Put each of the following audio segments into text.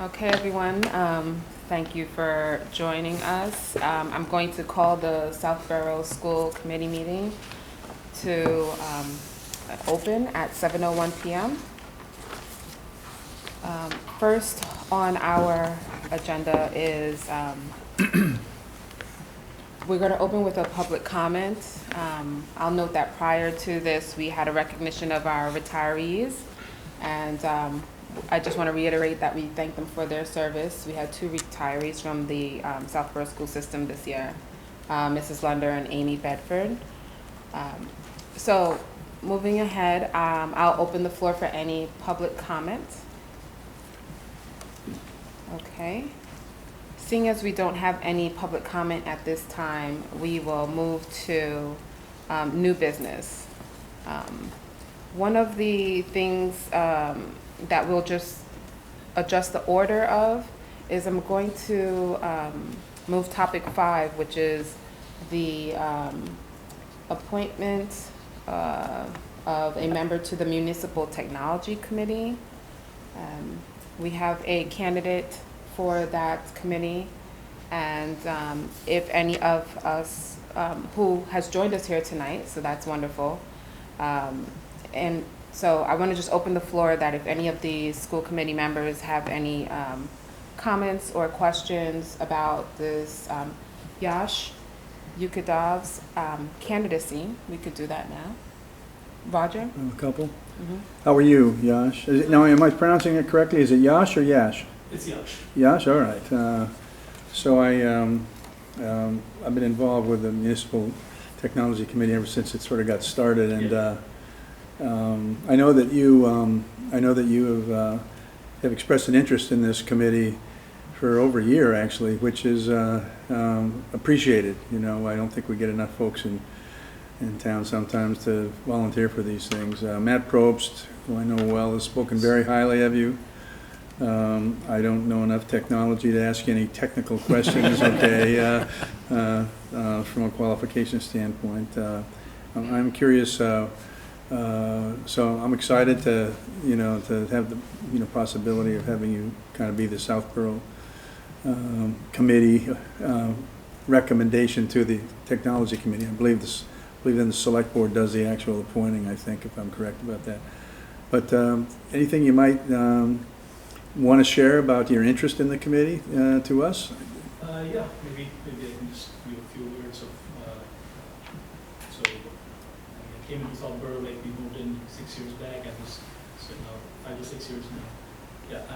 Okay, everyone. Thank you for joining us. I'm going to call the Southborough School Committee meeting to open at 7:01 p.m. First on our agenda is we're going to open with a public comment. I'll note that prior to this, we had a recognition of our retirees, and I just want to reiterate that we thank them for their service. We had 2 retirees from the Southborough school system this year, Mrs. Lunder and Amy Bedford. So moving ahead, I'll open the floor for any public comment. Okay. Seeing as we don't have any public comment at this time, we will move to new business. One of the things that we'll just adjust the order of is I'm going to move topic 5, which is the appointment of a member to the Municipal Technology Committee. We have a candidate for that committee, and if any of us who has joined us here tonight, so that's wonderful. And so I want to just open the floor that if any of the school committee members have any comments or questions about this Yash Yukadov's candidacy, we could do that now. Roger? A couple. Mm-hmm. How are you, Yash? Now, am I pronouncing it correctly? Is it Yash or Yash? It's Yash. Yash, all right. So I've been involved with the Municipal Technology Committee ever since it sort of got started, and I know that you have expressed an interest in this committee for over a year, actually, which is appreciated. You know, I don't think we get enough folks in town sometimes to volunteer for these things. Matt Probst, who I know well, has spoken very highly of you. I don't know enough technology to ask you any technical questions, okay, from a qualification standpoint. I'm curious, so I'm excited to have the, possibility of having you kind of be the Southborough committee recommendation to the technology committee. I believe then the select board does the actual appointing, I think, if I'm correct about that. But anything you might want to share about your interest in the committee to us? Yeah, maybe I can just give a few words of. So I came into Southborough, like we moved in 6 years back. I was so now 5 to 6 years now. Yeah, I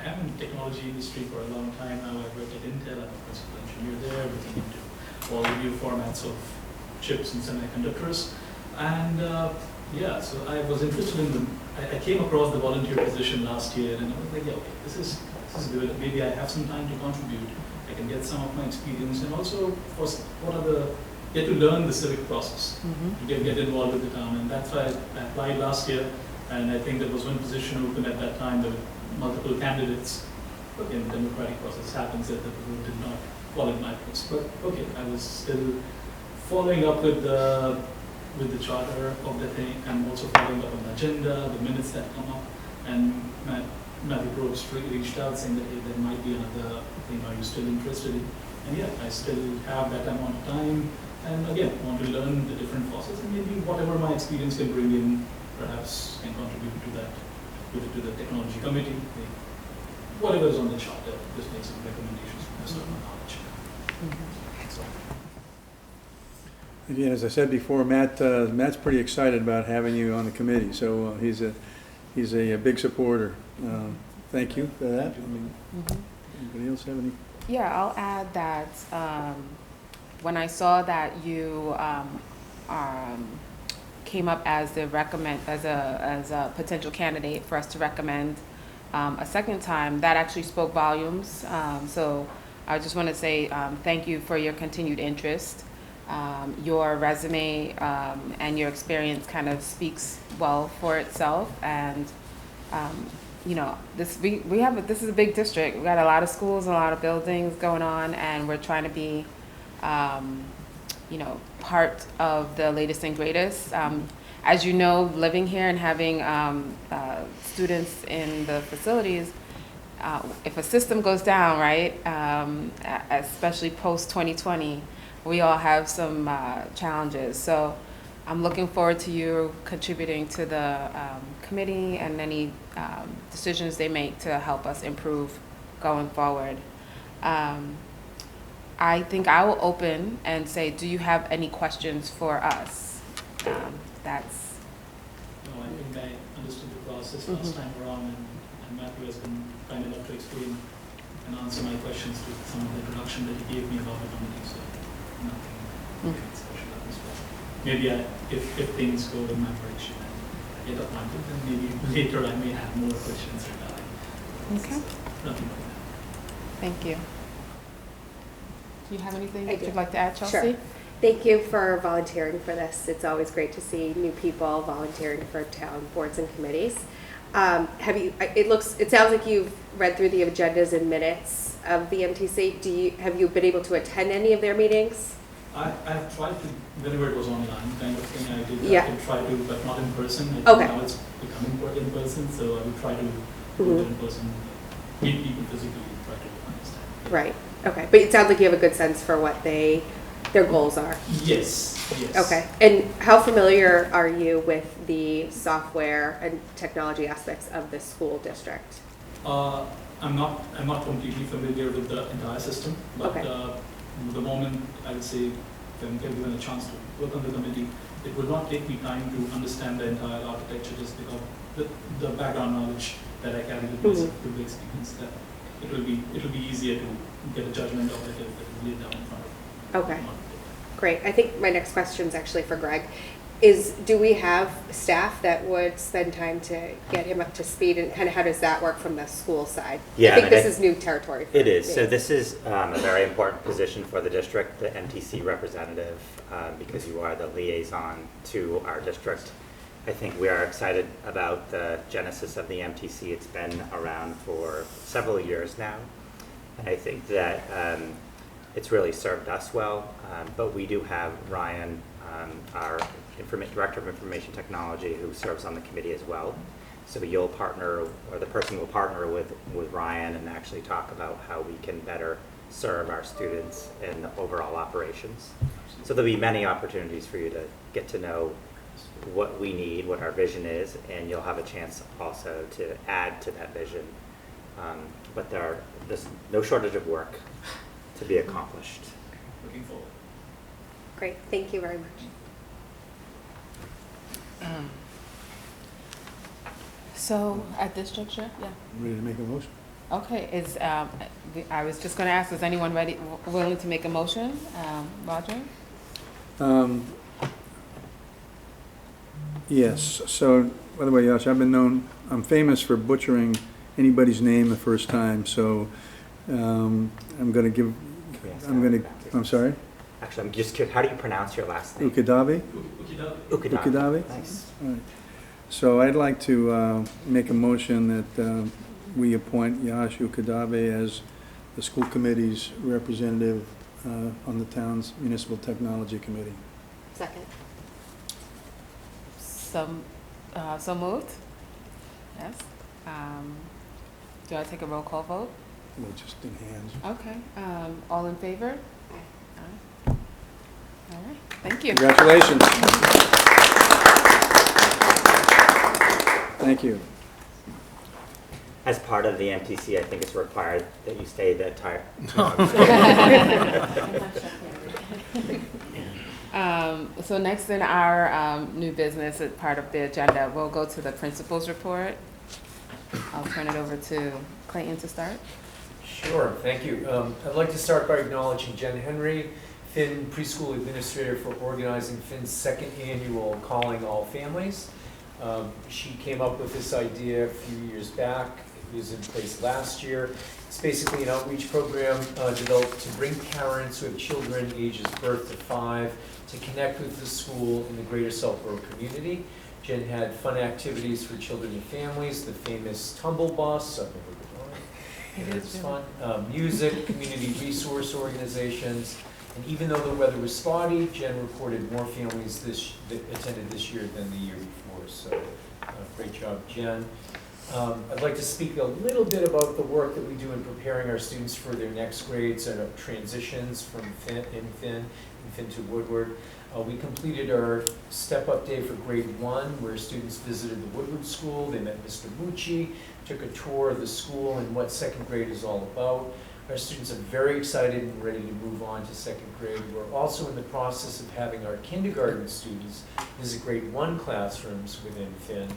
am in the technology industry for a long time now. I worked at Intel. I'm a principal engineer there, looking into all the new formats of chips and semiconductors. And yeah, so I was interested in I came across the volunteer position last year, and I was like, yeah, okay, this is good. Maybe I have some time to contribute. I can get some of my experience, and also get to learn the civic process, to get involved with the town. And that's why I applied last year, and I think there was one position open at that time. There were multiple candidates. Again, the democratic process happens that the vote did not fall in my post. But okay, I was still following up with the charter of the thing, and also following up on the agenda, the minutes that come up. And Matthew Probst reached out saying that hey, there might be another thing, are you still interested in? And yeah, I still have that amount of time, and again, want to learn the different processes, and maybe whatever my experience can bring in, perhaps can contribute to that, to the technology committee. Whatever is on the charter, just make some recommendations from the my knowledge. So. Again, as I said before, Matt's pretty excited about having you on the committee, so he's a big supporter. Thank you for that. Anybody else have any? Yeah, I'll add that when I saw that you came up as a potential candidate for us to recommend a second time, that actually spoke volumes. So I just want to say thank you for your continued interest. Your resume and your experience kind of speaks well for itself, and this is a big district. We got a lot of schools, a lot of buildings going on, and we're trying to be part of the latest and greatest. as you know, living here and having students in the facilities, if a system goes down, right, especially post-2020, we all have some challenges. So I'm looking forward to you contributing to the committee and any decisions they make to help us improve going forward. I think I will open and say, do you have any questions for us? That's. No, I think I understood the process last time around, and Matthew has been kind enough to explain and answer my questions to some of the introduction that he gave me about the committee, so nothing special at this point. Maybe if things go in my direction and I get appointed, then maybe later I may have more questions regarding. Okay. Nothing like that. Thank you. Do you have anything I that do. you'd like to add, Chelsea? Sure. Thank you for volunteering for this. It's always great to see new people volunteering for town boards and committees. Have you? It sounds like you've read through the agendas and minutes of the MTC. Have you been able to attend any of their meetings? I've tried to, whenever it was online kind of thing, I did Yeah. I did try to, but not in person. I think Okay. now it's becoming more in person, so I would try to go there in person, meet people physically, try to understand. Right. Okay. But it sounds like you have a good sense for what their goals are. Yes, yes. Okay. And how familiar are you with the software and technology aspects of the school district? I'm not completely familiar with the entire system, but Okay. the moment I would say if I'm given a chance to work on the committee, it would not take me time to understand the entire architecture just because the background knowledge that I carry with myself through the experience, that it will be easier to get a judgment of it if it is laid down in front of me. Okay. Great. I think my next question is actually for Greg. Do we have staff that would spend time to get him up to speed, and kind of how does that work from the school side? Yeah, I think I mean, this is new territory. For It is. me. So this is a very important position for the district, the MTC representative, because you are the liaison to our district. I think we are excited about the genesis of the MTC. It's been around for several years now. And I think that it's really served us well. But we do have Ryan, our Director of Information Technology, who serves on the committee as well. So you'll partner, or the person will partner with Ryan and actually talk about how we can better serve our students in the overall operations. So there'll be many opportunities for you to get to know what we need, what our vision is, and you'll have a chance also to add to that vision. But there's no shortage of work to be accomplished. Looking forward. Great. Thank you very much. So at this juncture, yeah. Ready to make a motion? Okay, I was just going to ask, is anyone willing to make a motion? Roger? Yes, so, by the way, Yash, I'm famous for butchering anybody's name the first time, so I'm sorry? Actually, I'm just curious, how do you pronounce your last name? Ukadavi? Ukadavi. Nice. All right. So I'd like to make a motion that we appoint Yash Ukadavi as the school committee's representative on the town's municipal technology committee. Second. So moved? Yes. Do I take a roll call vote? Well, just in hands. Okay. All in favor? Aye. All right. Thank you. Congratulations. Thank you. As part of the MTC, I think it's required that you stay the entire. So next in our new business, as part of the agenda, we'll go to the principal's report. I'll turn it over to Clayton to start. Sure, thank you. I'd like to start by acknowledging Jen Henry, Finn Preschool Administrator, for organizing Finn's second annual Calling All Families. She came up with this idea a few years back. It was in place last year. It's basically an outreach program developed to bring parents who have children ages birth to 5 to connect with the school in the greater Southborough community. Jen had fun activities for children and families, the famous tumble bus, I've never been on it. It's fun. Music, community resource organizations, And even though the weather was spotty, Jen reported more families that attended this year than the year before. So great job, Jen. I'd like to speak a little bit about the work that we do in preparing our students for their next grades and our transitions from Finn to Woodward. We completed our step-up day for grade 1, where students visited the Woodward School. They met Mr. Mucci, took a tour of the school and what second grade is all about. Our students are very excited and ready to move on to second grade. We're also in the process of having our kindergarten students visit grade 1 classrooms within Finn,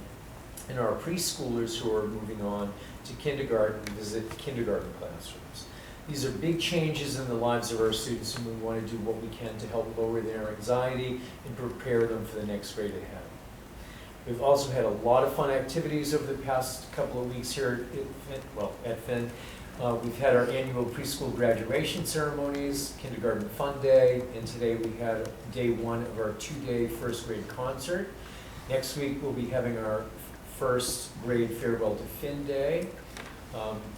and our preschoolers who are moving on to kindergarten visit kindergarten classrooms. These are big changes in the lives of our students, and we want to do what we can to help lower their anxiety and prepare them for the next grade ahead. We've also had a lot of fun activities over the past couple of weeks here at Finn. We've had our annual preschool graduation ceremonies, kindergarten fun day, and today we had day 1 of our 2-day first grade concert. Next week we'll be having our first grade farewell to Finn day.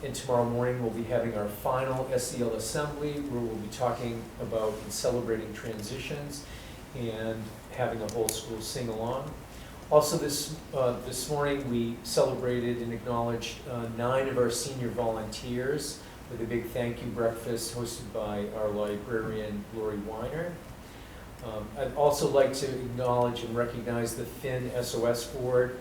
And tomorrow morning we'll be having our final SEL assembly, where we'll be talking about and celebrating transitions and having a whole school sing along. Also this morning we celebrated and acknowledged 9 of our senior volunteers with a big thank you breakfast hosted by our librarian, Lori Weiner. I'd also like to acknowledge and recognize the Finn SOS Board,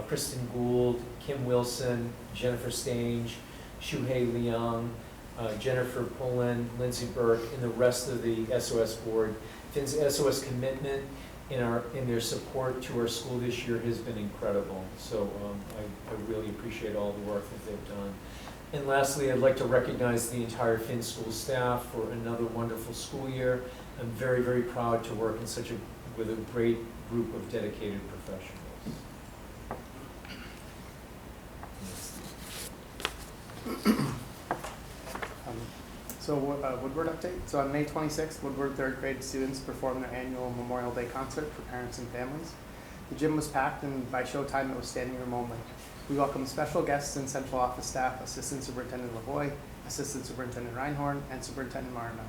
Kristen Gould, Kim Wilson, Jennifer Stange, Shuhei Liang, Jennifer Pullen, Lindsay Burke, and the rest of the SOS Board. Finn's SOS commitment in their support to our school this year has been incredible. So I really appreciate all the work that they've done. And lastly, I'd like to recognize the entire Finn school staff for another wonderful school year. I'm very, very proud to work with a great group of dedicated professionals. Woodward update. So on May 26th, Woodward 3rd grade students performed their annual Memorial Day concert for parents and families. The gym was packed, and by showtime it was standing room only. We welcomed special guests and central office staff, Assistant Superintendent Lavoie, Assistant Superintendent Reinhorn, and Superintendent Marino.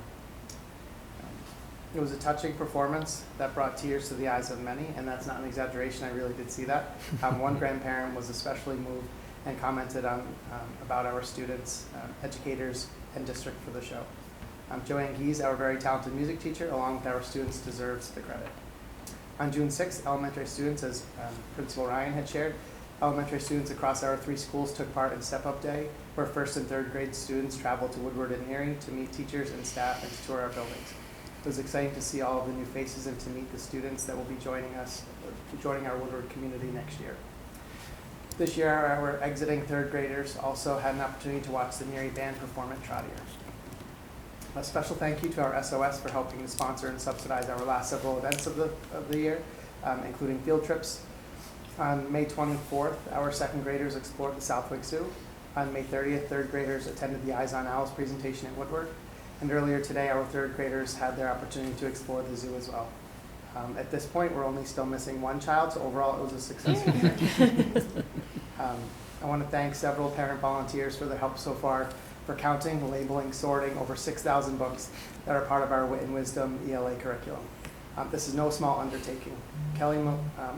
It was a touching performance that brought tears to the eyes of many, and that's not an exaggeration. I really did see that. One grandparent was especially moved and commented on about our students, educators, and district for the show. Joanne Gies, our very talented music teacher, along with our students, deserves the credit. On June 6th, elementary students, as Principal Ryan had shared, elementary students across our 3 schools took part in Step Up Day, where 1st and 3rd grade students traveled to Woodward and Erie to meet teachers and staff and to tour our buildings. It was exciting to see all of the new faces and to meet the students that will be joining our Woodward community next year. This year, our exiting 3rd graders also had an opportunity to watch the Erie Band perform at Trotter. A special thank you to our SOS for helping to sponsor and subsidize our last several events of the year, including field trips. On May 24th, our 2nd graders explored the Southwick Zoo. On May 30th, 3rd graders attended the Eyes on Owls presentation at Woodward. And earlier today, our 3rd graders had their opportunity to explore the zoo as well. At this point, we're only still missing 1 child, so overall it was a successful trip. I want to thank several parent volunteers for their help so far for counting, labeling, sorting over 6,000 books that are part of our Wit and Wisdom ELA curriculum. This is no small undertaking. Kelly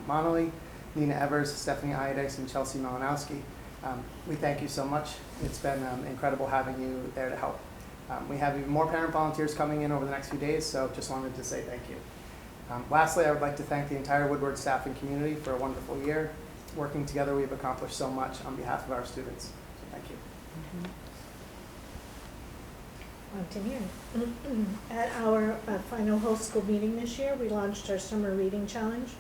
Monolly, Nina Evers, Stephanie Iades, and Chelsea Malinowski, we thank you so much. It's been incredible having you there to help. We have even more parent volunteers coming in over the next few days, so just wanted to say thank you. Lastly, I would like to thank the entire Woodward staff and community for a wonderful year. Working together, we've accomplished so much on behalf of our students. So thank you. At our final whole school meeting this year, we launched our summer reading challenge.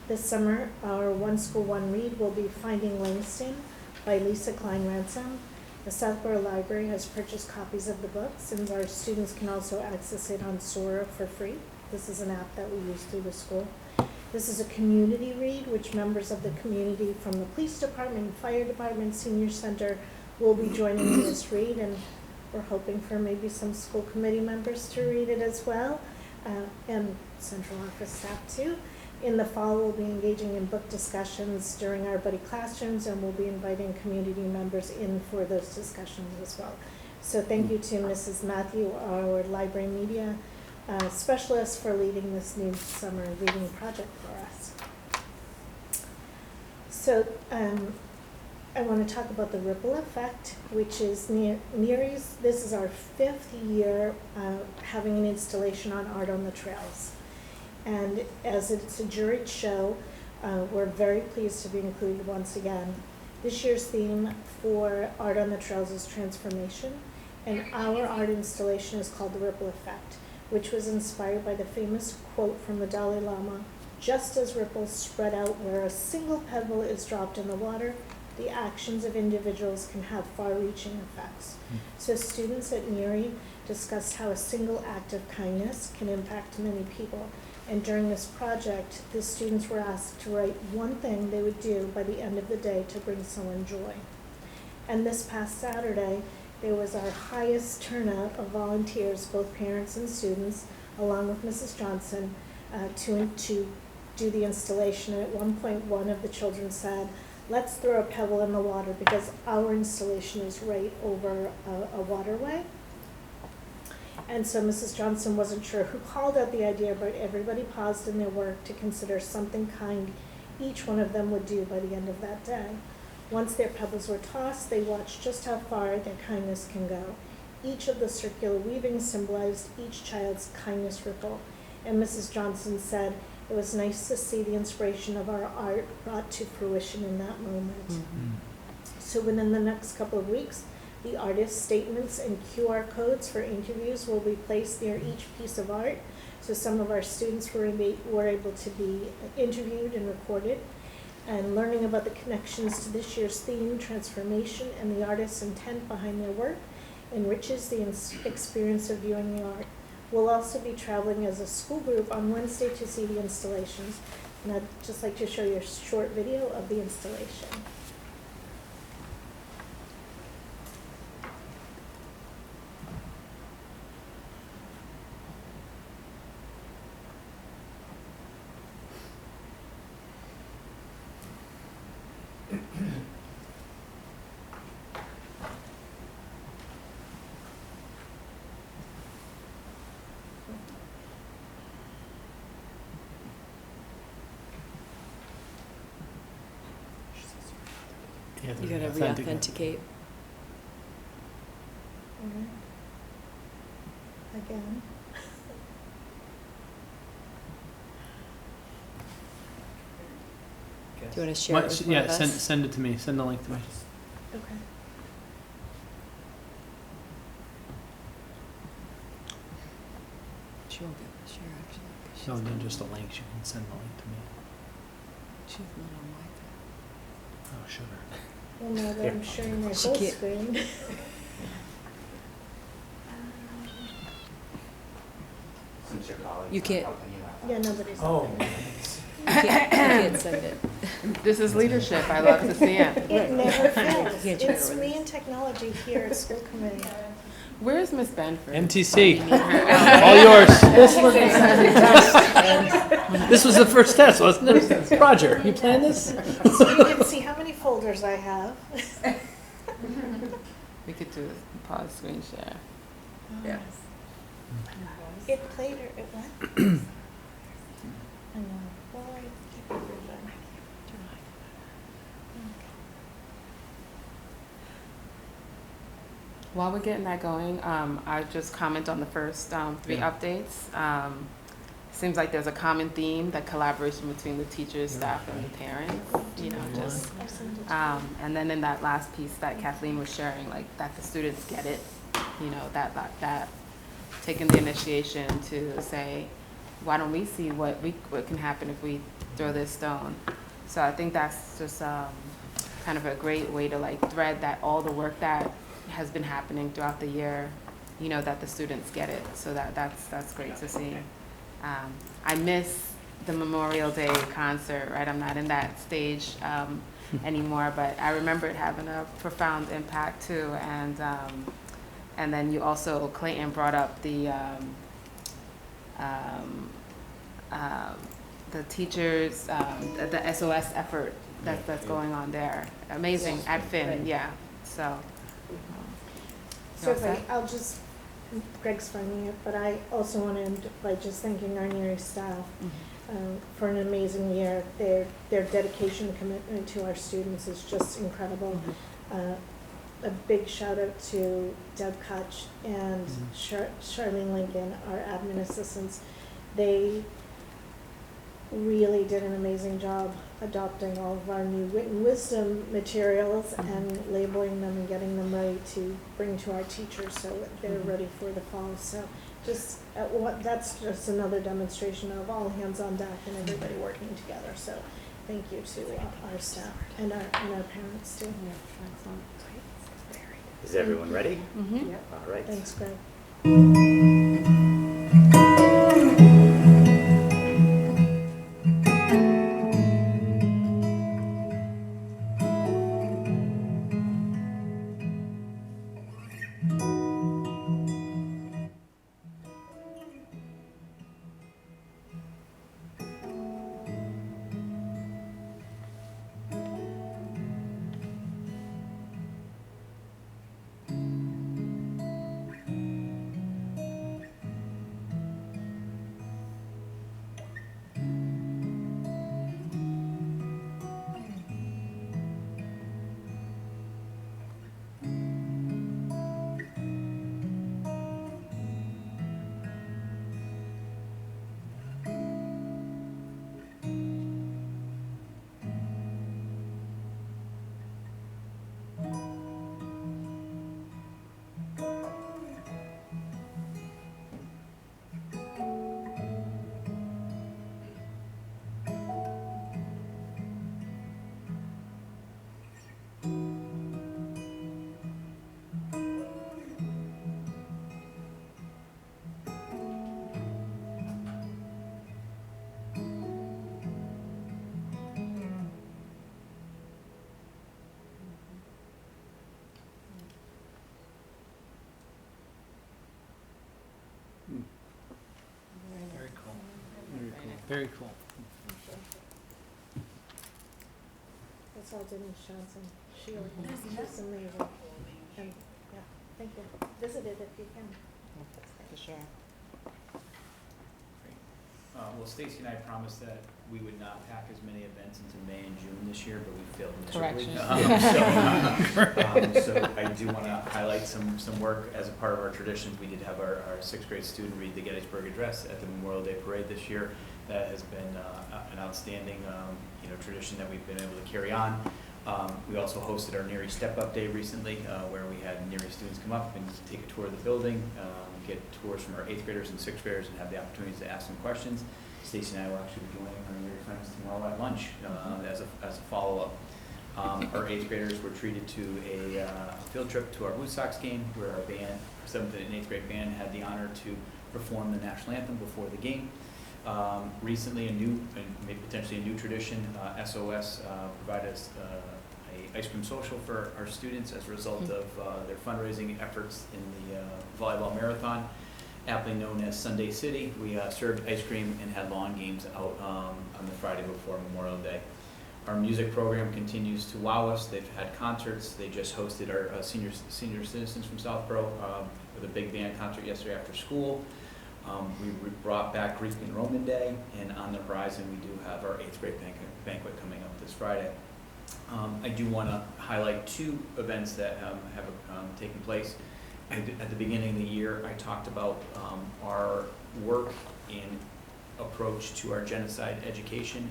This summer, our One School, One Read will be Finding Langston by Lisa Klein Ransom. The Southborough Library has purchased copies of the books, and our students can also access it on Sora for free. This is an app that we use through the school. This is a community read, which members of the community from the police department, fire department, senior center will be joining in this read, and we're hoping for maybe some school committee members to read it as well, and central office staff too. In the fall, we'll be engaging in book discussions during our buddy classrooms, and we'll be inviting community members in for those discussions as well. So thank you to Mrs. Matthew, our library media specialist for leading this new summer reading project for us. So I want to talk about the ripple effect, which is Neary's. This is our 5th year having an installation on Art on the Trails. And as it's a juried show, we're very pleased to be included once again. This year's theme for Art on the Trails is transformation, and our art installation is called The Ripple Effect, which was inspired by the famous quote from the Dalai Lama, "Just as ripples spread out where a single pebble is dropped in the water, the actions of individuals can have far-reaching effects." So students at Neary discussed how a single act of kindness can impact many people. And during this project, the students were asked to write one thing they would do by the end of the day to bring someone joy. And this past Saturday, there was our highest turnout of volunteers, both parents and students, along with Mrs. Johnson, to do the installation. At one point, one of the children said, "Let's throw a pebble in the water because our installation is right over a waterway." And so Mrs. Johnson wasn't sure who called out the idea, but everybody paused in their work to consider something kind each one of them would do by the end of that day. Once their pebbles were tossed, they watched just how far their kindness can go. Each of the circular weavings symbolized each child's kindness ripple. And Mrs. Johnson said it was nice to see the inspiration of our art brought to fruition in that moment. Mm-hmm. So within the next couple of weeks, the artist's statements and QR codes for interviews will be placed near each piece of art. So some of our students were able to be interviewed and recorded. And learning about the connections to this year's theme, transformation, and the artist's intent behind their work enriches the experience of viewing the art. We'll also be traveling as a school group on Wednesday to see the installations. And I'd just like to show you a short video of the installation. You gotta re-authenticate. Again. Do you wanna share it with one of us? Send it to me. Send the link to me. Okay. She won't be able to share actually. 'Cause she's No, not then on- just a link. You can send the link to me. She's not on Wi-Fi. Oh, sugar. Well, now that I'm sharing my She whole can't- screen. Since your colleagues You are can't- helping you out. Yeah, nobody's. Oh, You can't send it. This is leadership. I love to see it. It never fails. Can't share it It's with me us. and technology here at school committee. Where's Miss Benford? MTC. We need her. All yours. This was the first test, wasn't it? Roger, you planned this? So you can see how many folders I have. We could do a pause screen share. Yeah. It played or it went? I know. Well, I keep it version. While we're getting that going, I just comment on the first 3 Yeah. updates. Seems like there's a common theme, that collaboration between the teachers, staff, and the parents. You know, just I'll send it to you. and then in that last piece that Kathleen was sharing, like that the students get it. You know, that taking the initiation to say, why don't we see what can happen if we throw this stone? So I think that's just kind of a great way to like thread that all the work that has been happening throughout the year, you know, that the students get it. So that's great to see. I miss the Memorial Day concert, right? I'm not in that stage anymore, but I remember it having a profound impact too. And then you also, Clayton brought up the teachers, the SOS effort that's going on there. Amazing at Finn, Right. yeah. So. So you all if set? I'll just Greg's finding it, but I also want to end by just thanking our Neary staff for an amazing year. Their dedication and commitment to our students is just incredible. A big shout out to Deb Kutch and Charlene Lincoln, our admin assistants. They really did an amazing job adopting all of our new written wisdom materials and labeling them and getting them ready to bring to our teachers so that they're ready for the fall. So just that's just another demonstration of all hands on deck and everybody working together. So thank you to our staff and our parents too. Is everyone ready? Yeah. All right. Thanks, Greg. Very cool. Very cool. That's all Denise Johnson. She's amazing. And yeah, thank you. Visit it if you can. For sure. Well, Stacy and I promised that we would not pack as many events into May and June this year, but we failed miserably. Correction. So I do want to highlight some work as a part of our traditions. We did have our sixth grade student read the Gettysburg Address at the Memorial Day Parade this year. That has been an outstanding tradition that we've been able to carry on. We also hosted our Neary Step Up Day recently, where we had Neary students come up and take a tour of the building, get tours from our 8th graders and 6th graders, and have the opportunities to ask them questions. Stacy and I will actually be joining our Neary friends tomorrow at lunch as a follow-up. Our 8th graders were treated to a field trip to our Blue Sox game, where our band, our 7th and 8th grade band, had the honor to perform the national anthem before the game. Recently, a new and maybe potentially a new tradition, SOS provided us a ice cream social for our students as a result of their fundraising efforts in the volleyball marathon, aptly known as Sunday City. We served ice cream and had lawn games out on the Friday before Memorial Day. Our music program continues to wow us. They've had concerts. They just hosted our senior citizens from Southborough with a big band concert yesterday after school. We brought back Greek and Roman Day, and on the horizon we do have our 8th grade banquet coming up this Friday. I do want to highlight two events that have taken place. At the beginning of the year, I talked about our work and approach to our genocide education.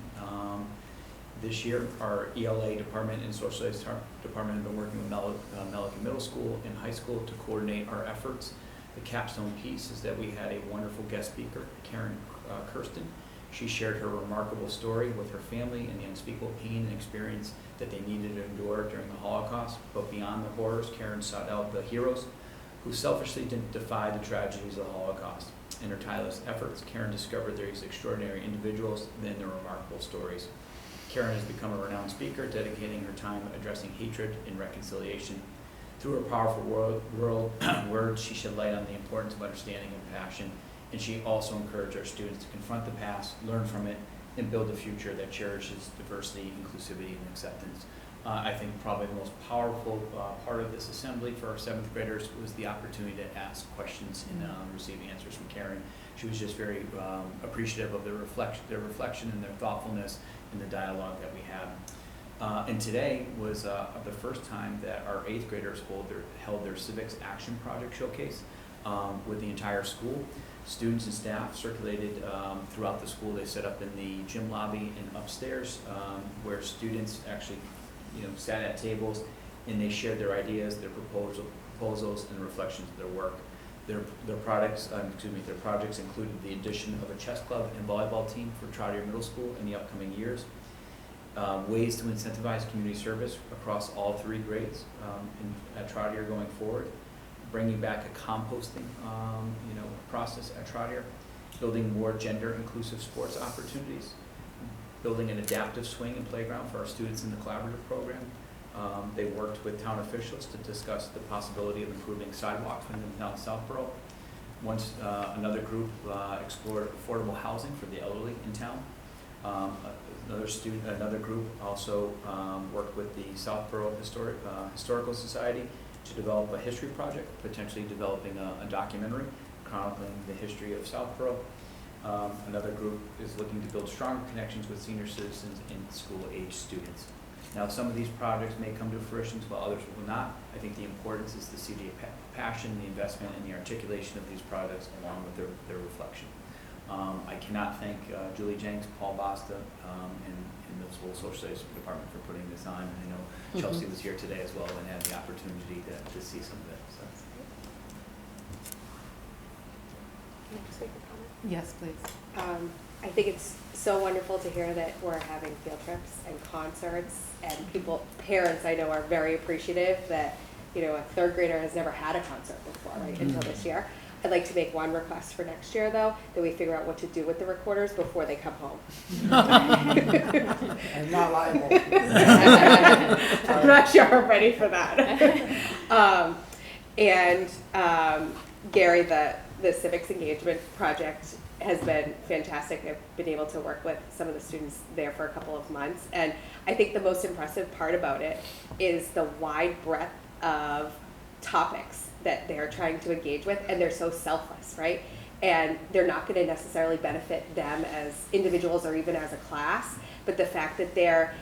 This year, our ELA department and social studies department have been working with Melican Middle School and high school to coordinate our efforts. The capstone piece is that we had a wonderful guest speaker, Karen Kirsten. She shared her remarkable story with her family and the unspeakable pain and experience that they needed to endure during the Holocaust. But beyond the horrors, Karen sought out the heroes who selfishly didn't defy the tragedies of the Holocaust. In her tireless efforts, Karen discovered these extraordinary individuals and their remarkable stories. Karen has become a renowned speaker, dedicating her time addressing hatred and reconciliation. Through her powerful words, she shed light on the importance of understanding and passion, and she also encouraged our students to confront the past, learn from it, and build a future that cherishes diversity, inclusivity, and acceptance. I think probably the most powerful part of this assembly for our 7th graders was the opportunity to ask questions and receive answers from Karen. She was just very appreciative of their reflection and their thoughtfulness in the dialogue that we had. And today was the first time that our 8th graders held their Civics Action Project Showcase with the entire school. Students and staff circulated throughout the school. They set up in the gym lobby and upstairs where students actually sat at tables and they shared their ideas, their proposals, and reflections of their work. Their projects included the addition of a chess club and volleyball team for Trotter Middle School in the upcoming years, ways to incentivize community service across all 3 grades at Trotter going forward, bringing back a composting process at Trotter, building more gender inclusive sports opportunities, building an adaptive swing and playground for our students in the collaborative program. They worked with town officials to discuss the possibility of improving sidewalks within the town of Southborough. Another group explored affordable housing for the elderly in town. Another group also worked with the Southborough Historical Society to develop a history project, potentially developing a documentary chronicling the history of Southborough. Another group is looking to build stronger connections with senior citizens and school-age students. Now, some of these projects may come to fruition, while others will not. I think the importance is to see the passion, the investment, and the articulation of these projects along with their reflection. I cannot thank Julie Jenks, Paul Basta, and the school social studies department for putting this on. I know Chelsea was here today as well and had the opportunity to see some of it. So. Can I just make a comment? Yes, please. I think it's so wonderful to hear that we're having field trips and concerts, and parents I know are very appreciative that, a 3rd grader has never had a concert before, right, until this year. I'd like to make one request for next year, though, that we figure out what to do with the recorders before they come home. I'm not liable. I'm not sure I'm ready for that. Gary, the Civics Engagement Project has been fantastic. I've been able to work with some of the students there for a couple of months. And I think the most impressive part about it is the wide breadth of topics that they're trying to engage with, and they're so selfless, right? And they're not going to necessarily benefit them as individuals or even as a class, but the fact that they're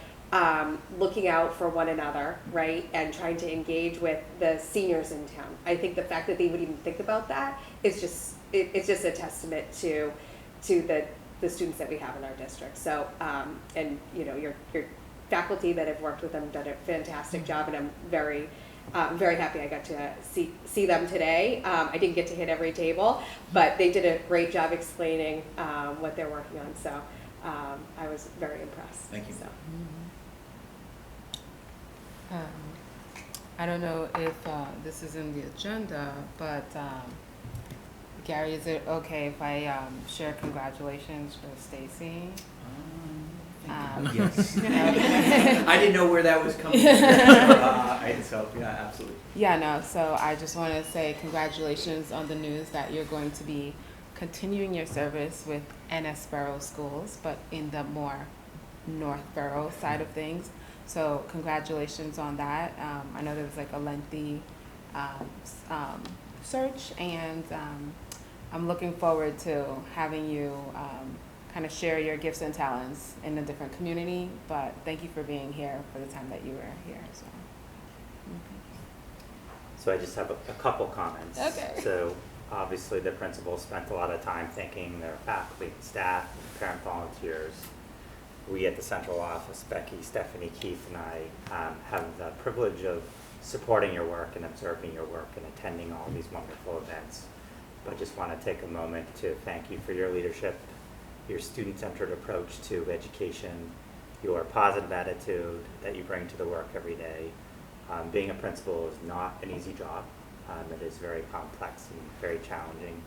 looking out for one another, right, and trying to engage with the seniors in town. I think the fact that they would even think about that is just it's just a testament to the students that we have in our district. So and your faculty that have worked with them done a fantastic job, and I'm very happy I got to see them today. I didn't get to hit every table, but they did a great job explaining what they're working on. So I was very impressed. Thank you. So. I don't know if this is in the agenda, but Gary, is it okay if I share congratulations for Stacy? Yes. I didn't know where that was coming from. So yeah, absolutely. Yeah, no, so I just want to say congratulations on the news that you're going to be continuing your service with NS Borough Schools, but in the more North Borough side of things. So congratulations on that. I know there was like a lengthy search, and I'm looking forward to having you kind of share your gifts and talents in a different community, but thank you for being here for the time that you were here as well. So I just have a couple comments. Okay. So obviously the principal spent a lot of time thanking their faculty, staff, and parent volunteers. We at the central office, Becky, Stephanie, Keith, and I have the privilege of supporting your work and observing your work and attending all these wonderful events. But I just want to take a moment to thank you for your leadership, your student-centered approach to education, your positive attitude that you bring to the work every day. Being a principal is not an easy job. It is very complex and very challenging,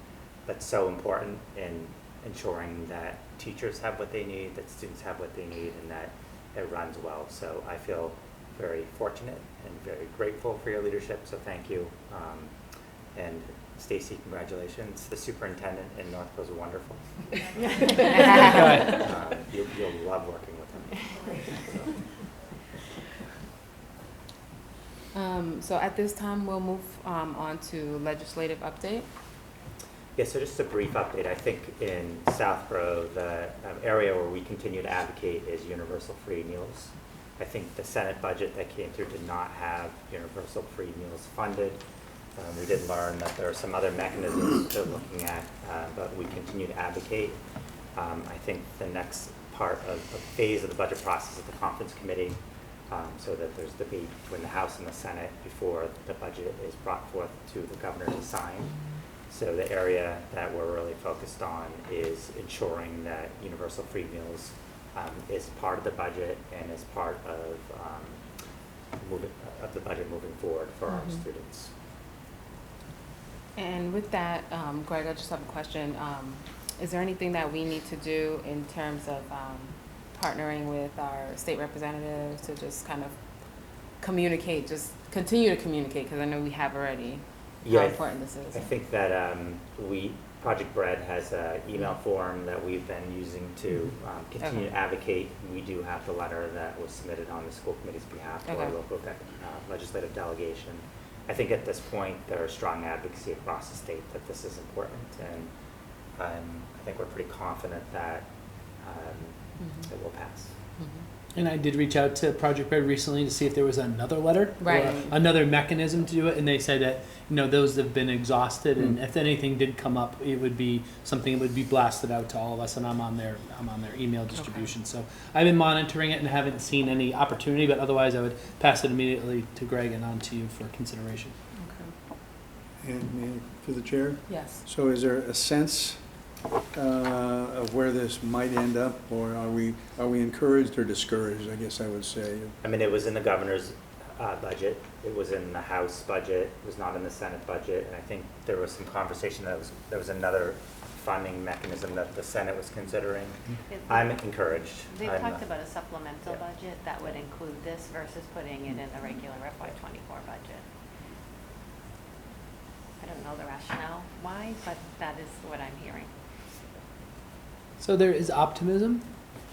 but so important in ensuring that teachers have what they need, that students have what they need, and that it runs well. So I feel very fortunate and very grateful for your leadership, so thank you. And Stacy, congratulations. The superintendent in Northborough is wonderful. You'll love working with him. So at this time, we'll move on to legislative update. Yeah, so just a brief update. I think in Southborough, the area where we continue to advocate is universal free meals. I think the Senate budget that came through did not have universal free meals funded. We did learn that there are some other mechanisms they're looking at, but we continue to advocate. I think the next part of a phase of the budget process is the conference committee, so that there's debate between the House and the Senate before the budget is brought forth to the governor to sign. So the area that we're really focused on is ensuring that universal free meals is part of the budget and is part of the budget moving forward for our students. And with that, Greg, I just have a question. Is there anything that we need to do in terms of partnering with our state representatives to just kind of communicate, just continue to communicate, because I know we have already, how important this is? I think that Project Bread has an email form that we've been using to continue to advocate. We do have the letter that was submitted on the school committee's behalf to our local legislative delegation. I think at this point there is strong advocacy across the state that this is important, and I think we're pretty confident that it will pass. And I did reach out to Project Bread recently to see if there was another letter Right. or another mechanism to do it, and they said that those have been exhausted, and if anything did come up, it would be something that would be blasted out to all of us, and I'm on their email distribution. So I've been monitoring it and haven't seen any opportunity, but otherwise I would pass it immediately to Greg and on to you for consideration. Okay. And for the chair? Yes. So is there a sense of where this might end up, or are we encouraged or discouraged, I guess I would say? I mean, it was in the governor's budget, it was in the House budget, it was not in the Senate budget, and I think there was some conversation that there was another funding mechanism that the Senate was considering. I'm encouraged. They talked about a supplemental budget that would include this versus putting it in the regular FY24 budget. I don't know the rationale why, but that is what I'm hearing. So there is optimism,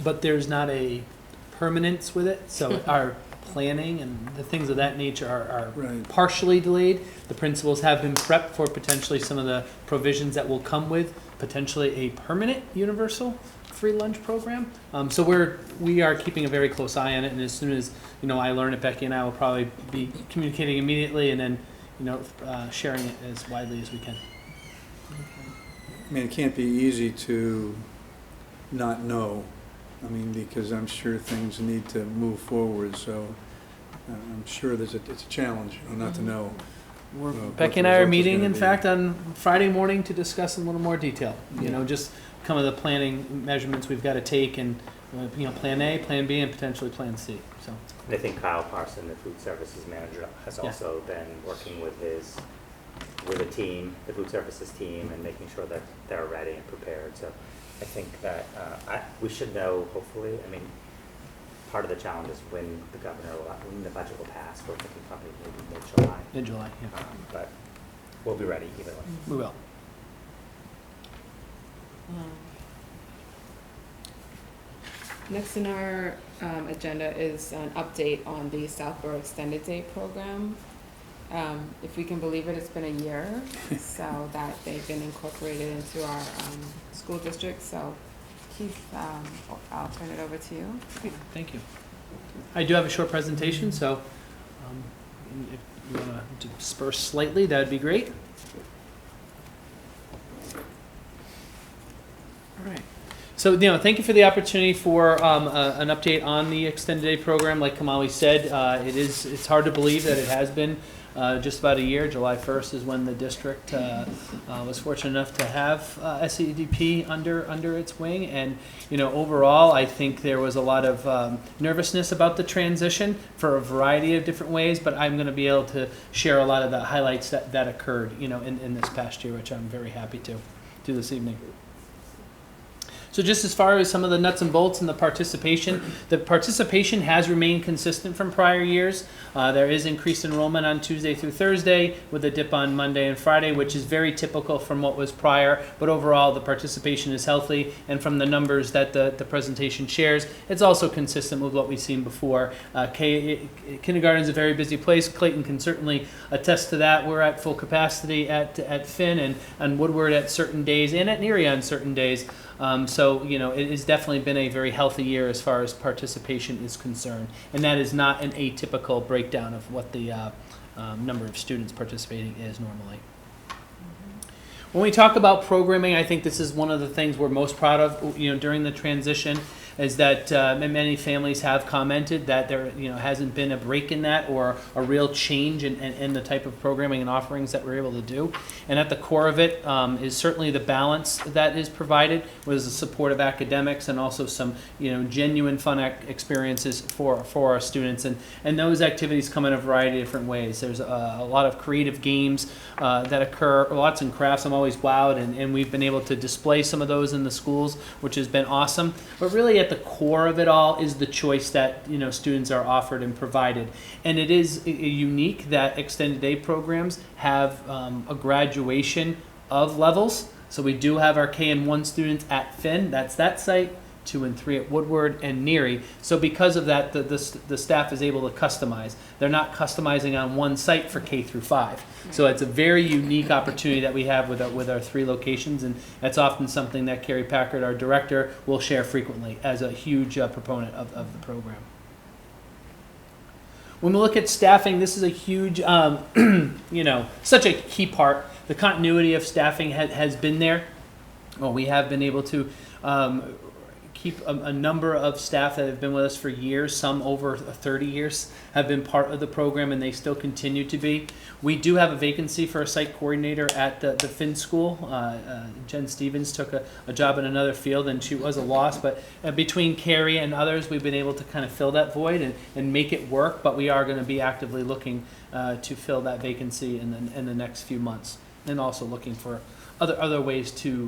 but there's not a permanence with it. So our planning and the things of that nature are Right. partially delayed. The principals have been prepped for potentially some of the provisions that will come with potentially a permanent universal free lunch program. So we are keeping a very close eye on it, and as soon as I learn it, Becky and I will probably be communicating immediately, and then sharing it as widely as we can. I mean, it can't be easy to not know. I mean, because I'm sure things need to move forward, so I'm sure it's a challenge not to know. Becky and I are meeting, in fact, on Friday morning to discuss in a little more detail. Just some of the planning measurements we've got to take, and plan A, plan B, and potentially plan C. So. And I think Kyle Parson, the food services manager, has also been working with the team, the food services team, and making sure that they're ready and prepared. So I think that we should know, hopefully. I mean, part of the challenge is when the budget will pass. We're thinking probably maybe mid-July. Mid-July, yeah. But we'll be ready either way. We will. Next in our agenda is an update on the Southborough Extended Day program. If we can believe it, it's been a year so that they've been incorporated into our school district. So Keith, I'll turn it over to you. Thank you. I do have a short presentation, so if you want to disperse slightly, that would be great. All right. So, thank you for the opportunity for an update on the Extended Day program. Like Kamali said, it's hard to believe that it has been just about a year. July 1st is when the district was fortunate enough to have SEDP under its wing. And, overall, I think there was a lot of nervousness about the transition for a variety of different ways, but I'm going to be able to share a lot of the highlights that occurred, in this past year, which I'm very happy to do this evening. So just as far as some of the nuts and bolts and the participation has remained consistent from prior years. There is increased enrollment on Tuesday through Thursday with a dip on Monday and Friday, which is very typical from what was prior, but overall the participation is healthy, and from the numbers that the presentation shares, it's also consistent with what we've seen before. Kindergarten is a very busy place. Clayton can certainly attest to that. We're at full capacity at Finn and Woodward at certain days and at Neary on certain days. So, it has definitely been a very healthy year as far as participation is concerned. And that is not an atypical breakdown of what the number of students participating is normally. When we talk about programming, I think this is one of the things we're most proud of, during the transition, is that many families have commented that there hasn't been a break in that or a real change in the type of programming and offerings that we're able to do. And at the core of it is certainly the balance that is provided with the support of academics and also some genuine fun experiences for our students. And those activities come in a variety of different ways. There's a lot of creative games that occur, lots in crafts. I'm always wowed, and we've been able to display some of those in the schools, which has been awesome. But really at the core of it all is the choice that students are offered and provided. And it is unique that extended day programs have a graduation of levels. So we do have our K and 1 students at Finn, that's that site, 2 and 3 at Woodward and Neary. So because of that, the staff is able to customize. They're not customizing on one site for K through 5. So it's a very unique opportunity that we have with our 3 locations, and that's often something that Carrie Packard, our director, will share frequently as a huge proponent of the program. When we look at staffing, this is a huge, such a key part. The continuity of staffing has been there. Well, we have been able to keep a number of staff that have been with us for years, some over 30 years, have been part of the program, and they still continue to be. We do have a vacancy for a site coordinator at the Finn School. Jen Stevens took a job in another field, and she was a loss, but between Carrie and others, we've been able to kind of fill that void and make it work, but we are going to be actively looking to fill that vacancy in the next few months, and also looking for other ways to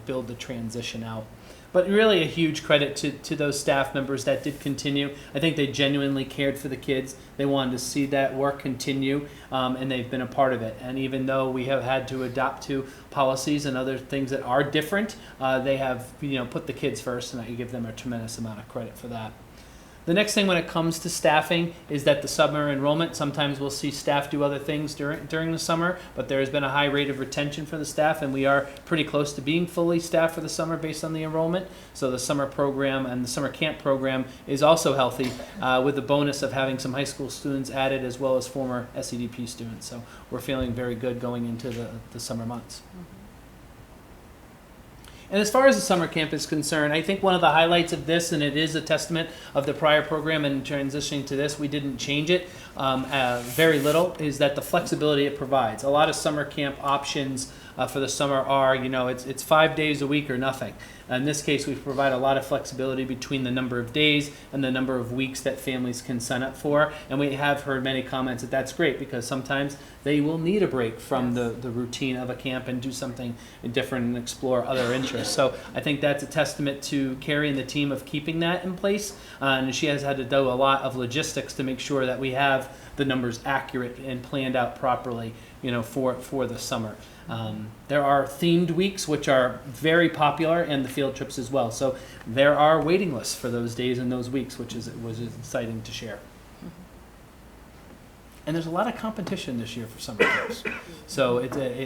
build the transition out. But really a huge credit to those staff members that did continue. I think they genuinely cared for the kids. They wanted to see that work continue, and they've been a part of it. And even though we have had to adapt to policies and other things that are different, they have put the kids first, and I give them a tremendous amount of credit for that. The next thing when it comes to staffing is that the summer enrollment, sometimes we'll see staff do other things during the summer, but there has been a high rate of retention for the staff, and we are pretty close to being fully staffed for the summer based on the enrollment. So the summer program and the summer camp program is also healthy, with the bonus of having some high school students added as well as former SEDP students. So we're feeling very good going into the summer months. And as far as the summer camp is concerned, I think one of the highlights of this, and it is a testament of the prior program and transitioning to this, we didn't change it very little, is that the flexibility it provides. A lot of summer camp options for the summer are, it's 5 days a week or nothing. In this case, we provide a lot of flexibility between the number of days and the number of weeks that families can sign up for. And we have heard many comments that that's great because sometimes they will need a break from the routine of a camp and do something different and explore other interests. So I think that's a testament to Carrie and the team of keeping that in place. And she has had to do a lot of logistics to make sure that we have the numbers accurate and planned out properly, for the summer. There are themed weeks, which are very popular, and the field trips as well. So there are waiting lists for those days and those weeks, which was exciting to share. And there's a lot of competition this year for summer camps. So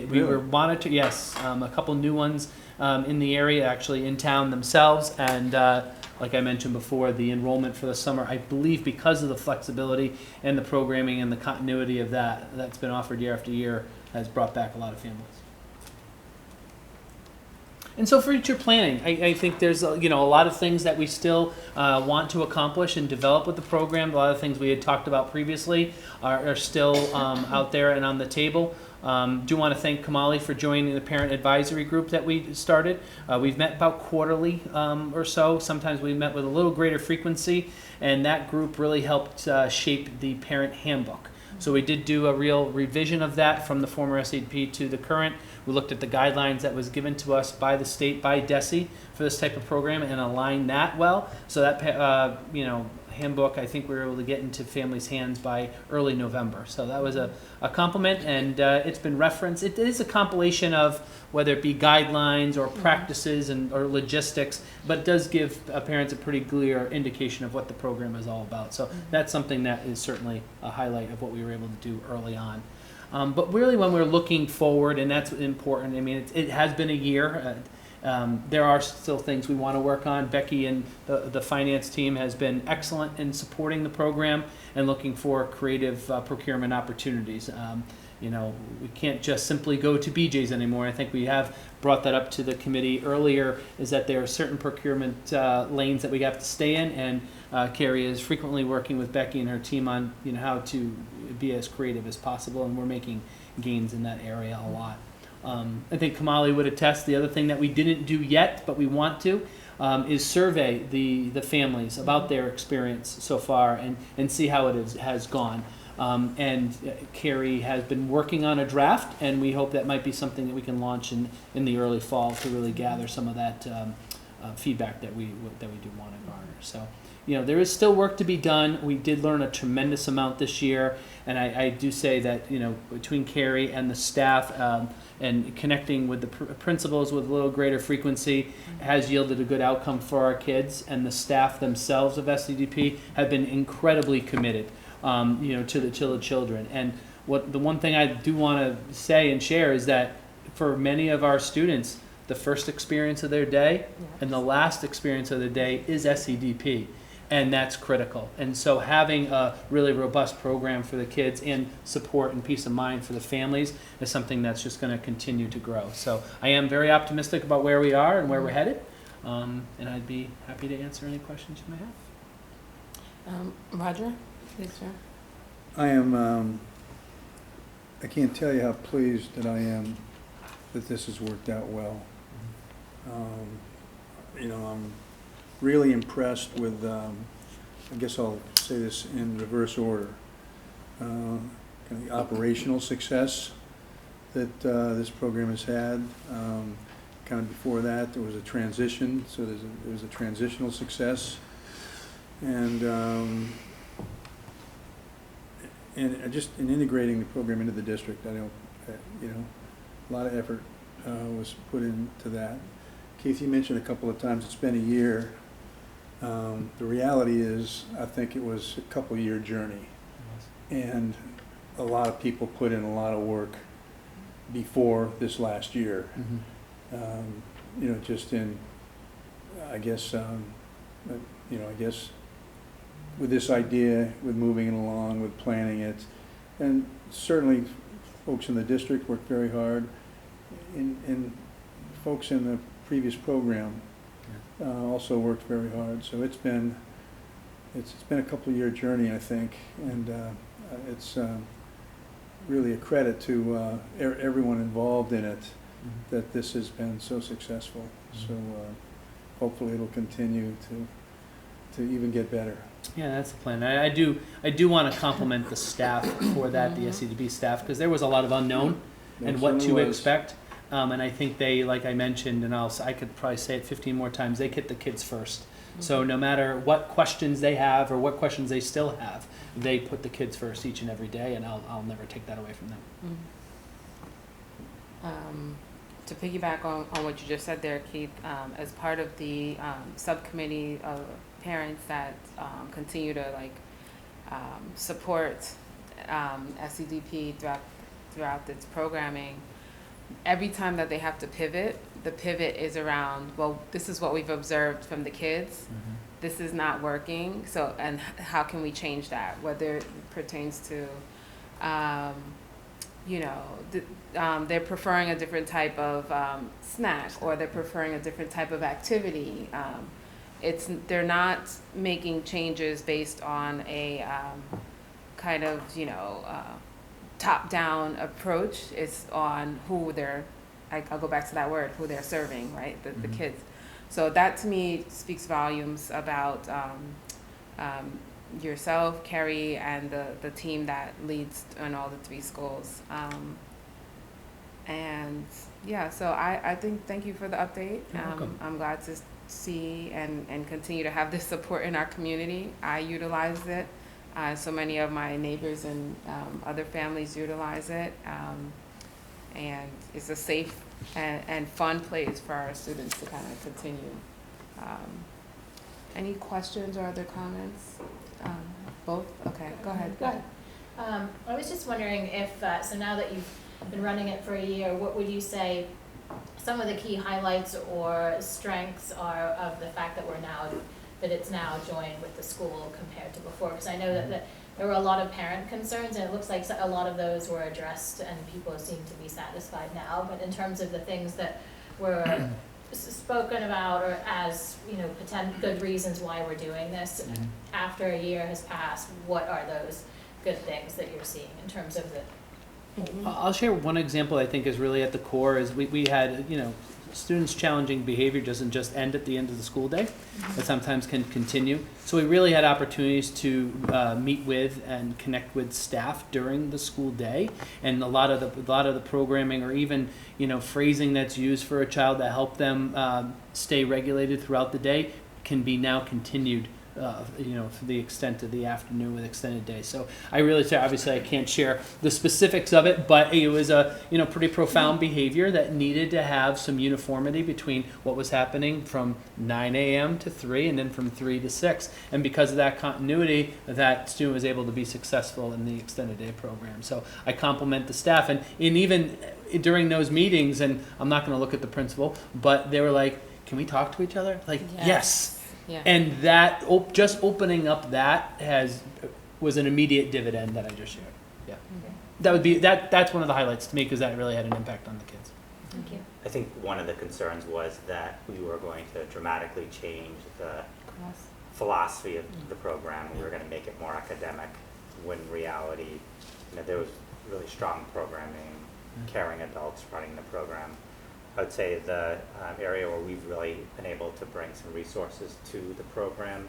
we were monitored, yes, a couple new ones in the area, actually in town themselves, and like I mentioned before, the enrollment for the summer, I believe because of the flexibility and the programming and the continuity of that's been offered year after year, has brought back a lot of families. And so for future planning, I think there's a lot of things that we still want to accomplish and develop with the program. A lot of things we had talked about previously are still out there and on the table. Do want to thank Kamali for joining the parent advisory group that we started. We've met about quarterly or so. Sometimes we met with a little greater frequency, and that group really helped shape the parent handbook. So we did do a real revision of that from the former SADP to the current. We looked at the guidelines that was given to us by the state, by DESE for this type of program, and aligned that well. So that, handbook, I think we were able to get into families' hands by early November. So that was a compliment, and it's been referenced. It is a compilation of whether it be guidelines or practices or logistics, but it does give parents a pretty clear indication of what the program is all about. So that's something that is certainly a highlight of what we were able to do early on. But really when we're looking forward, and that's important, I mean, it has been a year. There are still things we want to work on. Becky and the finance team has been excellent in supporting the program and looking for creative procurement opportunities. We can't just simply go to BJ's anymore. I think we have brought that up to the committee earlier, is that there are certain procurement lanes that we have to stay in, and Carrie is frequently working with Becky and her team on how to be as creative as possible, and we're making gains in that area a lot. I think Kamali would attest. The other thing that we didn't do yet, but we want to, is survey the families about their experience so far and see how it has gone. And Carrie has been working on a draft, and we hope that might be something that we can launch in the early fall to really gather some of that feedback that we do want to garner. So, there is still work to be done. We did learn a tremendous amount this year, and I do say that, between Carrie and the staff and connecting with the principals with a little greater frequency has yielded a good outcome for our kids, and the staff themselves of SCDP have been incredibly committed, to the children. And the one thing I do want to say and share is that for many of our students, the first experience of their day and the last experience of their day is SCDP. And that's critical. And so having a really robust program for the kids and support and peace of mind for the families is something that's just going to continue to grow. So I am very optimistic about where we are and where we're headed. And I'd be happy to answer any questions you may have. Roger, please, sir. I am, I can't tell you how pleased that I am that this has worked out well. I'm really impressed with, I guess I'll say this in reverse order, kind of the operational success that this program has had. Kind of before that, there was a transition, so there was a transitional success. And just in integrating the program into the district, a lot of effort was put into that. Keith, you mentioned a couple of times it's been a year. The reality is, I think it was a couple-year journey, and a lot of people put in a lot of work before this last year. Just in, I guess with this idea, with moving it along, with planning it, and certainly folks in the district worked very hard, and folks in the previous program also worked very hard. So it's been a couple-year journey, I think, and it's really a credit to everyone involved in it that this has been so successful. So hopefully it'll continue to even get better. Yeah, that's the plan. I do want to compliment the staff for that, the SCDP staff, because there was a lot of unknown and what to expect. And I think they, like I mentioned, and I could probably say it 15 more times, they hit the kids first. So no matter what questions they have or what questions they still have, they put the kids first each and every day, and I'll never take that away from them. To piggyback on what you just said there, Keith, as part of the subcommittee of parents that continue to support SCDP throughout its programming, every time that they have to pivot, the pivot is around, well, this is what we've observed from the kids. This is not working. So, and how can we change that? Whether it pertains to, they're preferring a different type of snack, or they're preferring a different type of activity. They're not making changes based on a kind of, top-down approach. It's on who I'll go back to that word, who they're serving, right? The kids. So that to me speaks volumes about yourself, Carrie, and the team that leads in all the 3 schools. And yeah, so I think, thank you for the update. You're welcome. I'm glad to see and continue to have this support in our community. I utilize it. So many of my neighbors and other families utilize it. And it's a safe and fun place for our students to kind of continue. Any questions or other comments? Both? Okay, go ahead. Go ahead. I was just wondering if, so now that you've been running it for a year, what would you say some of the key highlights or strengths are of the fact that it's now joined with the school compared to before? Because I know that there were a lot of parent concerns, and it looks like a lot of those were addressed and people seem to be satisfied now. But in terms of the things that were spoken about or as, good reasons why we're doing this, after a year has passed, what are those good things that you're seeing in terms of the... I'll share one example I think is really at the core is we had, students' challenging behavior doesn't just end at the end of the school day. It sometimes can continue. So we really had opportunities to meet with and connect with staff during the school day, and a lot of the programming or even phrasing that's used for a child to help them stay regulated throughout the day can be now continued. For the extent of the afternoon with extended day. So I really say, obviously I can't share the specifics of it, but it was a, pretty profound behavior that needed to have some uniformity between what was happening from 9 a.m. to 3 and then from 3 to 6. And because of that continuity, that student was able to be successful in the extended day program. So I compliment the staff, and even during those meetings, and I'm not going to look at the principal, but they were like, can we talk to each other? Like, yes. Yeah. And that just opening up that was an immediate dividend that I just shared. Yeah, that would be that's one of the highlights to me because that really had an impact on the kids. Thank you. I think one of the concerns was that we were going to dramatically change the philosophy of the program. We were going to make it more academic, when in reality, there was really strong programming, caring adults running the program. I would say the area where we've really been able to bring some resources to the program.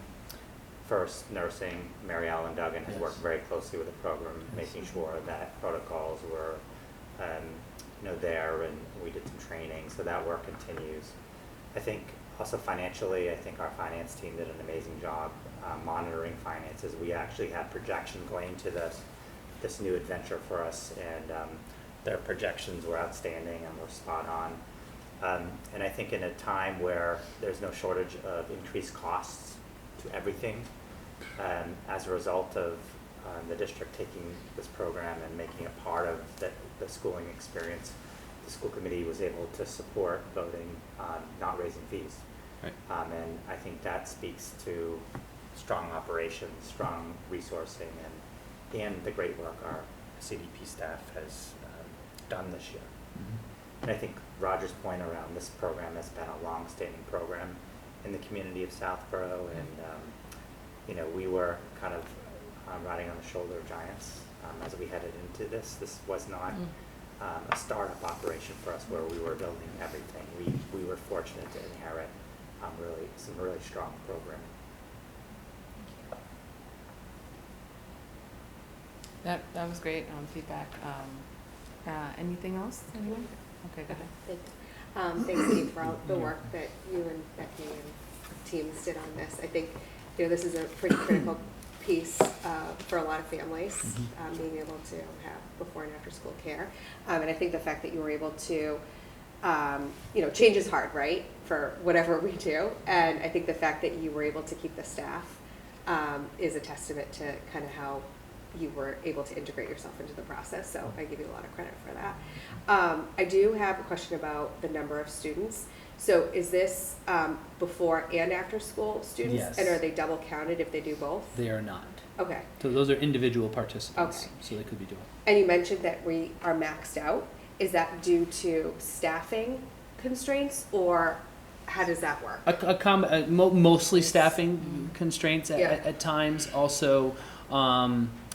First, nursing. Mary Ellen Duggan has worked very closely with the program, making sure that protocols were there, and we did some training, so that work continues. I think also financially, I think our finance team did an amazing job monitoring finances. We actually had projections going into this new adventure for us, and their projections were outstanding and were spot on. And I think in a time where there's no shortage of increased costs to everything, as a result of the district taking this program and making it part of the schooling experience, the school committee was able to support voting on not raising fees. Right. And I think that speaks to strong operations, strong resourcing, and the great work our CDP staff has done this year. And I think Roger's point around this program has been a long-standing program in the community of Southborough, and we were kind of riding on the shoulder of giants as we headed into this. This was not a startup operation for us where we were building everything. We were fortunate to inherit some really strong programming. That was great feedback. Anything else? Anyone? Okay, go ahead. Thanks, Steve, for all the work that you and Becky and teams did on this. I think this is a pretty critical piece for a lot of families, being able to have before and after school care. And I think the fact that you were able to, change is hard, right, for whatever we do. And I think the fact that you were able to keep the staff is a testament to kind of how you were able to integrate yourself into the process. So I give you a lot of credit for that. I do have a question about the number of students. So is this before and after school students? Yes. And are they double counted if they do both? They are not. Okay. So those are individual participants. Okay. So they could be dual. And you mentioned that we are maxed out. Is that due to staffing constraints, or how does that work? Mostly staffing constraints at times. Also,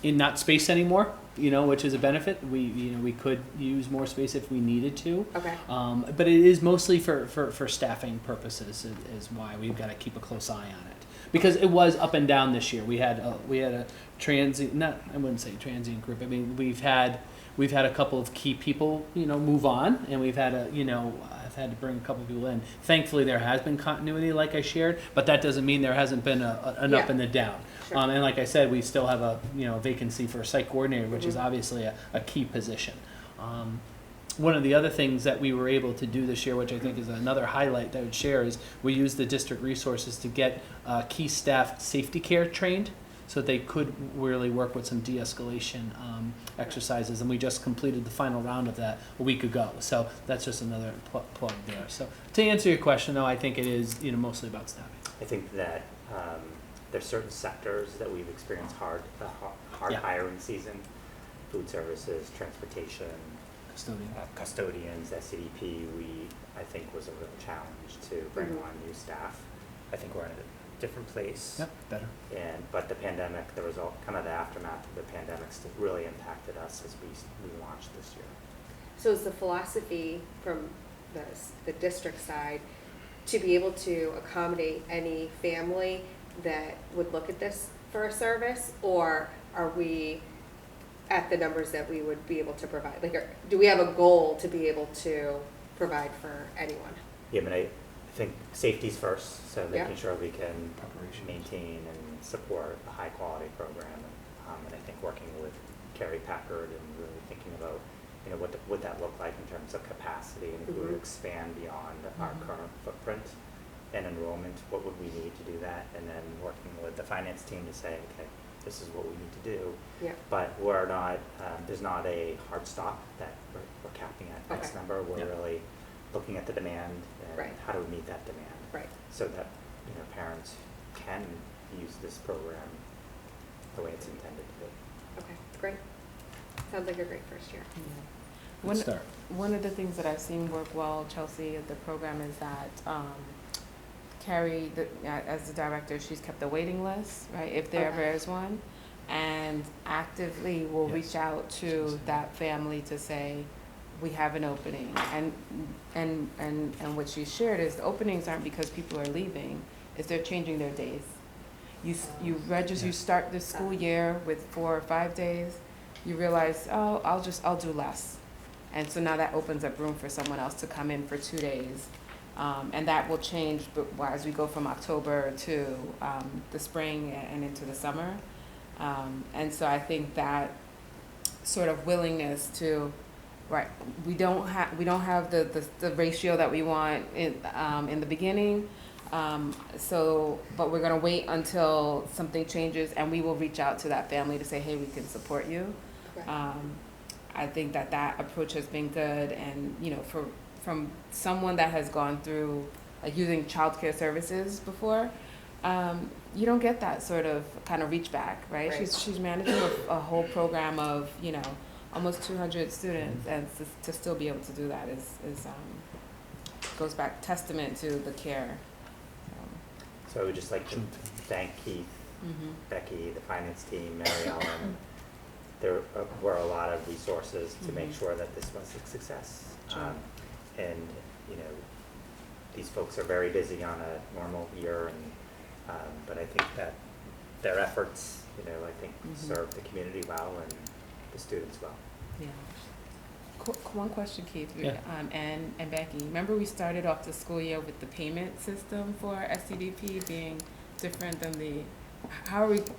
in not space anymore, which is a benefit. We could use more space if we needed to. Okay. But it is mostly for staffing purposes is why we've got to keep a close eye on it. because it was up and down this year. We had a transient, not, I wouldn't say transient group. I mean, we've had a couple of key people, move on, and we've had I've had to bring a couple of people in. Thankfully, there has been continuity, like I shared, but that doesn't mean there hasn't been an up and a down. Sure. And like I said, we still have a vacancy for a site coordinator, which is obviously a key position. One of the other things that we were able to do this year, which I think is another highlight that I would share, is we used the district resources to get key staff safety care trained so they could really work with some de-escalation exercises. And we just completed the final round of that a week ago. So that's just another plug there. So to answer your question, though, I think it is mostly about staffing. I think that there's certain sectors that we've experienced hard Yeah. hiring season, food services, transportation, Custodian. custodians, SCDP, I think was a real challenge to bring on new staff. I think we're in a different place. Yep, better. But the pandemic, the result, kind of the aftermath of the pandemic really impacted us as we launched this year. So is the philosophy from the district side to be able to accommodate any family that would look at this for a service, or are we at the numbers that we would be able to provide? Like, do we have a goal to be able to provide for anyone? Yeah, but I think safety's first, so making Yeah. sure we can Preparation. maintain and support a high quality program. And I think working with Carrie Packard and really thinking about, what would that look like in terms of capacity, and if we would expand beyond our current footprint and enrollment, what would we need to do that? And then working with the finance team to say, okay, this is what we need to do. Yeah. But we're not, there's not a hard stop that we're capping at X Okay. number. We're Yeah. really looking at the demand and Right. how do we meet that demand, Right. so that parents can use this program the way it's intended to be. Okay, great. Sounds like a great first year. Good start. One of the things that I've seen work well, Chelsea, at the program is that Carrie, as the director, she's kept a waiting list, right, if there ever is one, and actively will Yes. reach out to that family to say, we have an opening. And what she shared is the openings aren't because people are leaving, is they're changing their days. You register, you start the school year with 4 or 5 days, you realize, oh, I'll do less. And so now that opens up room for someone else to come in for 2 days. And that will change as we go from October to the spring and into the summer. And so I think that sort of willingness to, right, we don't have the ratio that we want in the beginning. But we're gonna wait until something changes, and we will reach out to that family to say, hey, we can support you. Okay. I think that approach has been good, and from someone that has gone through using childcare services before, you don't get that sort of kind of reach back, right? Right. She's managing a whole program of almost 200 students, and to still be able to do that is goes back testament to the care. So I would just like to thank Keith, Becky, the finance team, Mary Ellen. There were a lot of resources to make sure that this was a success. Sure. And these folks are very busy on a normal year, and but I think that their efforts, I think serve the community well and the students well. Yeah. One question, Keith, Yeah. and Becky. Remember we started off the school year with the payment system for SCDP being different than the.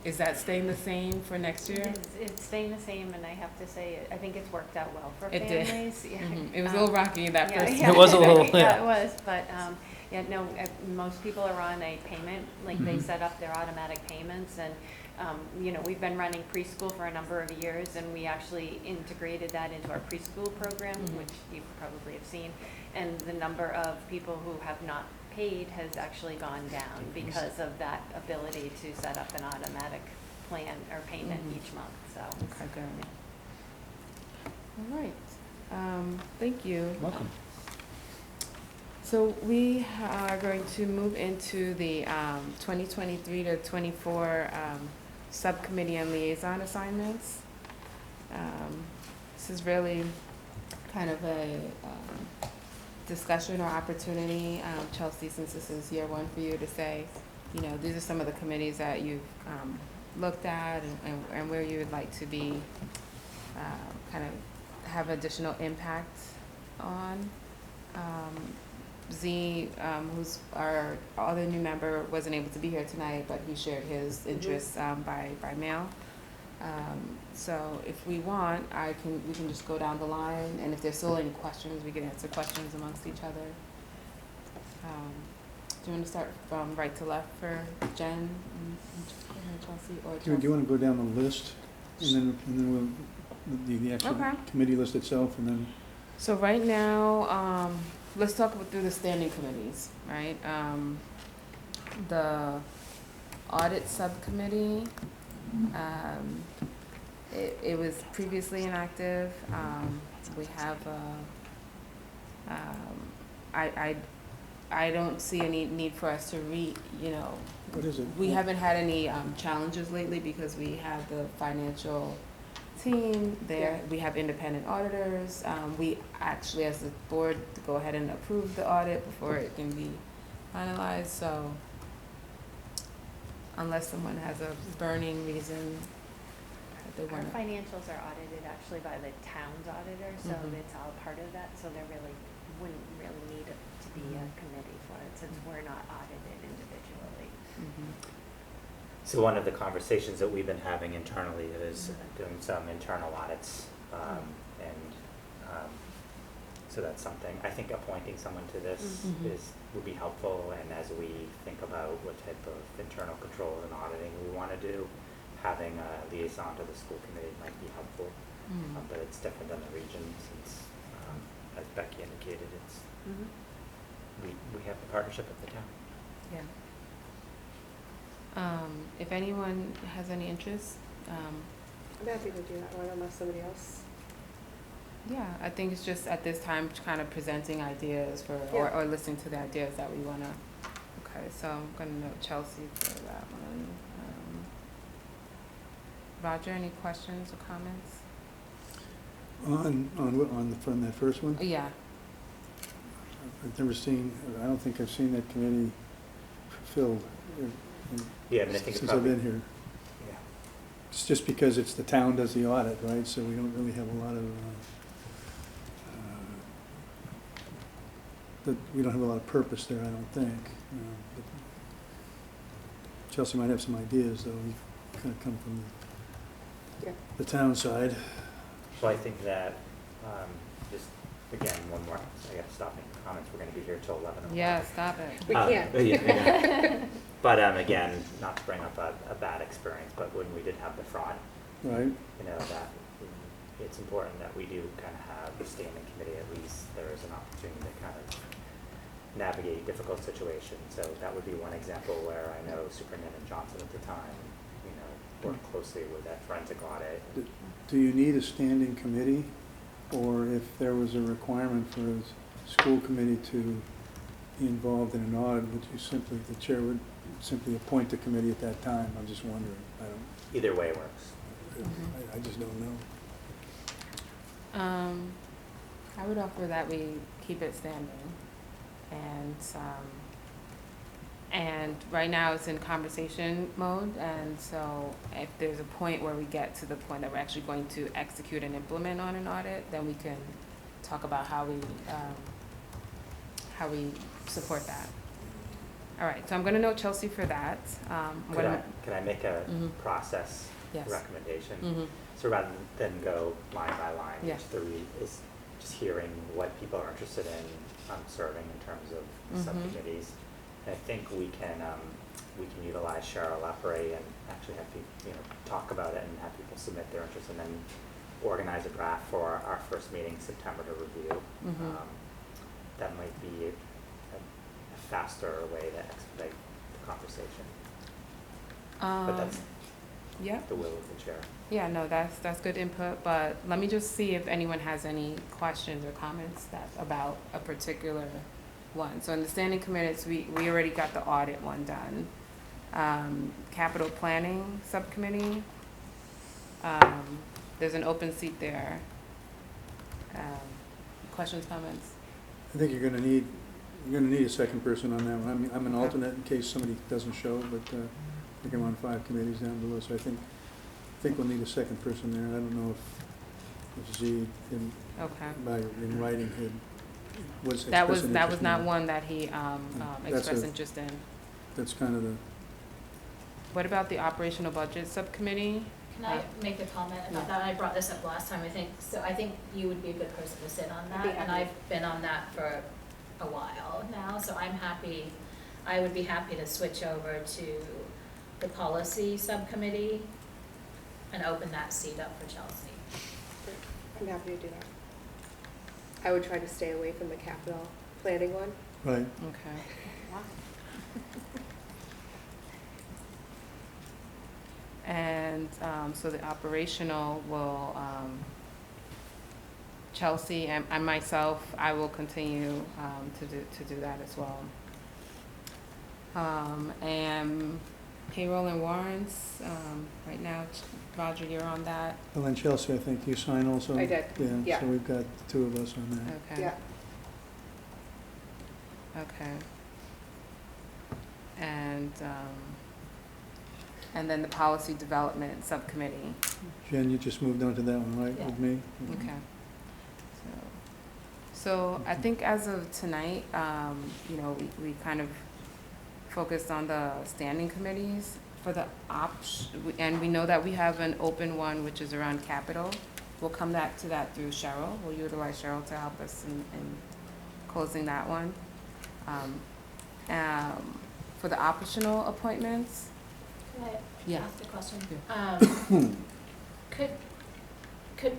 Is that staying the same for next year? It's staying the same, and I have to say, I think it's worked out well for It did. families. Yeah. It was a little rocky that Yeah, first. yeah. It was a little, Yeah, yeah. it was, but, most people are on a payment, like they set up their automatic payments, and, we've been running preschool for a number of years, and we actually integrated that into our preschool program, which you probably have seen, and the number of people who have not paid has actually gone down because of that ability to set up an automatic plan or payment each month, so. Okay, good. All right. Thank you. Welcome. So we are going to move into the 2023 to 24 subcommittee and liaison assignments. This is really kind of a discussion or opportunity, Chelsea, since this is year one for you to say, you know, these are some of the committees that you've looked at and where you would like to be, kind of have additional impact on. Z, who's our other new member, wasn't able to be here tonight, but he shared his interests by mail. So if we want, we can just go down the line, and if there's still any questions, we can answer questions amongst each other. Do you want to start from right to left for Jen and Chelsea, or Do you want to go down the list, and then we'll, the actual Okay. committee list itself, and then, So right now, let's talk through the standing committees, right? The audit subcommittee, it was previously inactive. We have, I don't see any need for us to what is it? we haven't had any challenges lately because we have the financial team there. We have independent auditors. We actually, as the board, go ahead and approve the audit before it can be finalized. So unless someone has a burning reason that they Our want to. financials are audited actually by the town's auditor, so it's all part of that, so there really wouldn't really need to be a committee for it, since we're not audited individually. So one of the conversations that we've been having internally is doing some internal audits, so that's something, I think appointing someone to this would be helpful, and as we think about what type of internal control and auditing we want to do, having a liaison to the school committee might be helpful, but it's different than the region since, as Becky indicated, it's, we have the partnership of the town. Yeah. If anyone has any interest, I'm happy to do that one unless somebody else. yeah, I think it's just at this time kind of presenting ideas or listening to the ideas that we want to. Okay, so I'm going to note Chelsea for that one. Roger, any questions or comments? From that first one? Yeah. I've never seen, I don't think I've seen that committee filled Yeah, and I think it's since I've probably, been here. yeah. It's just because it's the town does the audit, right? So we don't really have a lot of, we don't have a lot of purpose there, I don't think. But Chelsea might have some ideas, though. We kind of come from the town side. So I think that, just, again, one more, I gotta stop making comments, we're gonna be here till 11 o'clock. Yeah, stop it. We can't. Yeah. But, again, not to bring up a bad experience, but when we did have the fraud, Right? you know, that it's important that we do kind of have the standing committee, at least there is an opportunity to kind of navigate difficult situations. So that would be one example where I know Superintendent Johnson at the time, you know, worked closely with that forensic audit. Do you need a standing committee? Or if there was a requirement for a school committee to be involved in an audit, would you simply, the chair would simply appoint the committee at that time? I'm just wondering. Either way works. I just don't know. I would offer that we keep it standing, and right now it's in conversation mode, and so if there's a point where we get to the point that we're actually going to execute and implement on an audit, then we can talk about how we support that. All right, so I'm gonna note Chelsea for that. Can I make a process Yes. recommendation? So rather than go line by line, Yeah. each three is just hearing what people are interested in serving in terms of subcommittees. And I think we can utilize Cheryl Lepre and actually have people, you know, talk about it and have people submit their interest, and then organize a draft for our first meeting in September to review. That might be a faster way to expedite the conversation. But that's the will of the chair. Yeah, no, that's good input, but let me just see if anyone has any questions or comments about a particular one. So in the standing committees, we already got the audit one done. Capital planning subcommittee, there's an open seat there. Questions, comments? I think you're gonna need You're gonna need a second person on that one. I'm an alternate in case somebody doesn't show, but I think I'm on 5 committees down below, so I think we'll need a second person there. I don't know if Z in writing was That was interest in not one that he That's expressed a- interest in. That's kind of the, What about the operational budget subcommittee? Can I make a comment about that? I brought this up last time, I think, so I think you would be a good person to sit on I'd be that, and happy. I've been on that for a while now, so I would be happy to switch over to the policy subcommittee and open that seat up for Chelsea. I'm happy to do that. I would try to stay away from the capital planning one. right. Okay. And so the operational will, Chelsea and myself, I will continue to do that as well. And payroll and warrants, right now, Roger, you're on that. Well, and Chelsea, I think you sign also? I did, yeah. So we've got 2 of us on that. Okay. Yeah. Okay. And then the policy development subcommittee. Jen, you just moved on to that one, right, Yeah. with me? Okay. So I think as of tonight, we kind of focused on the standing committees for the and we know that we have an open one, which is around capital. We'll come back to that through Cheryl. We'll utilize Cheryl to help us in closing that one. For the optional appointments, Can I Yeah. ask a question? Yeah.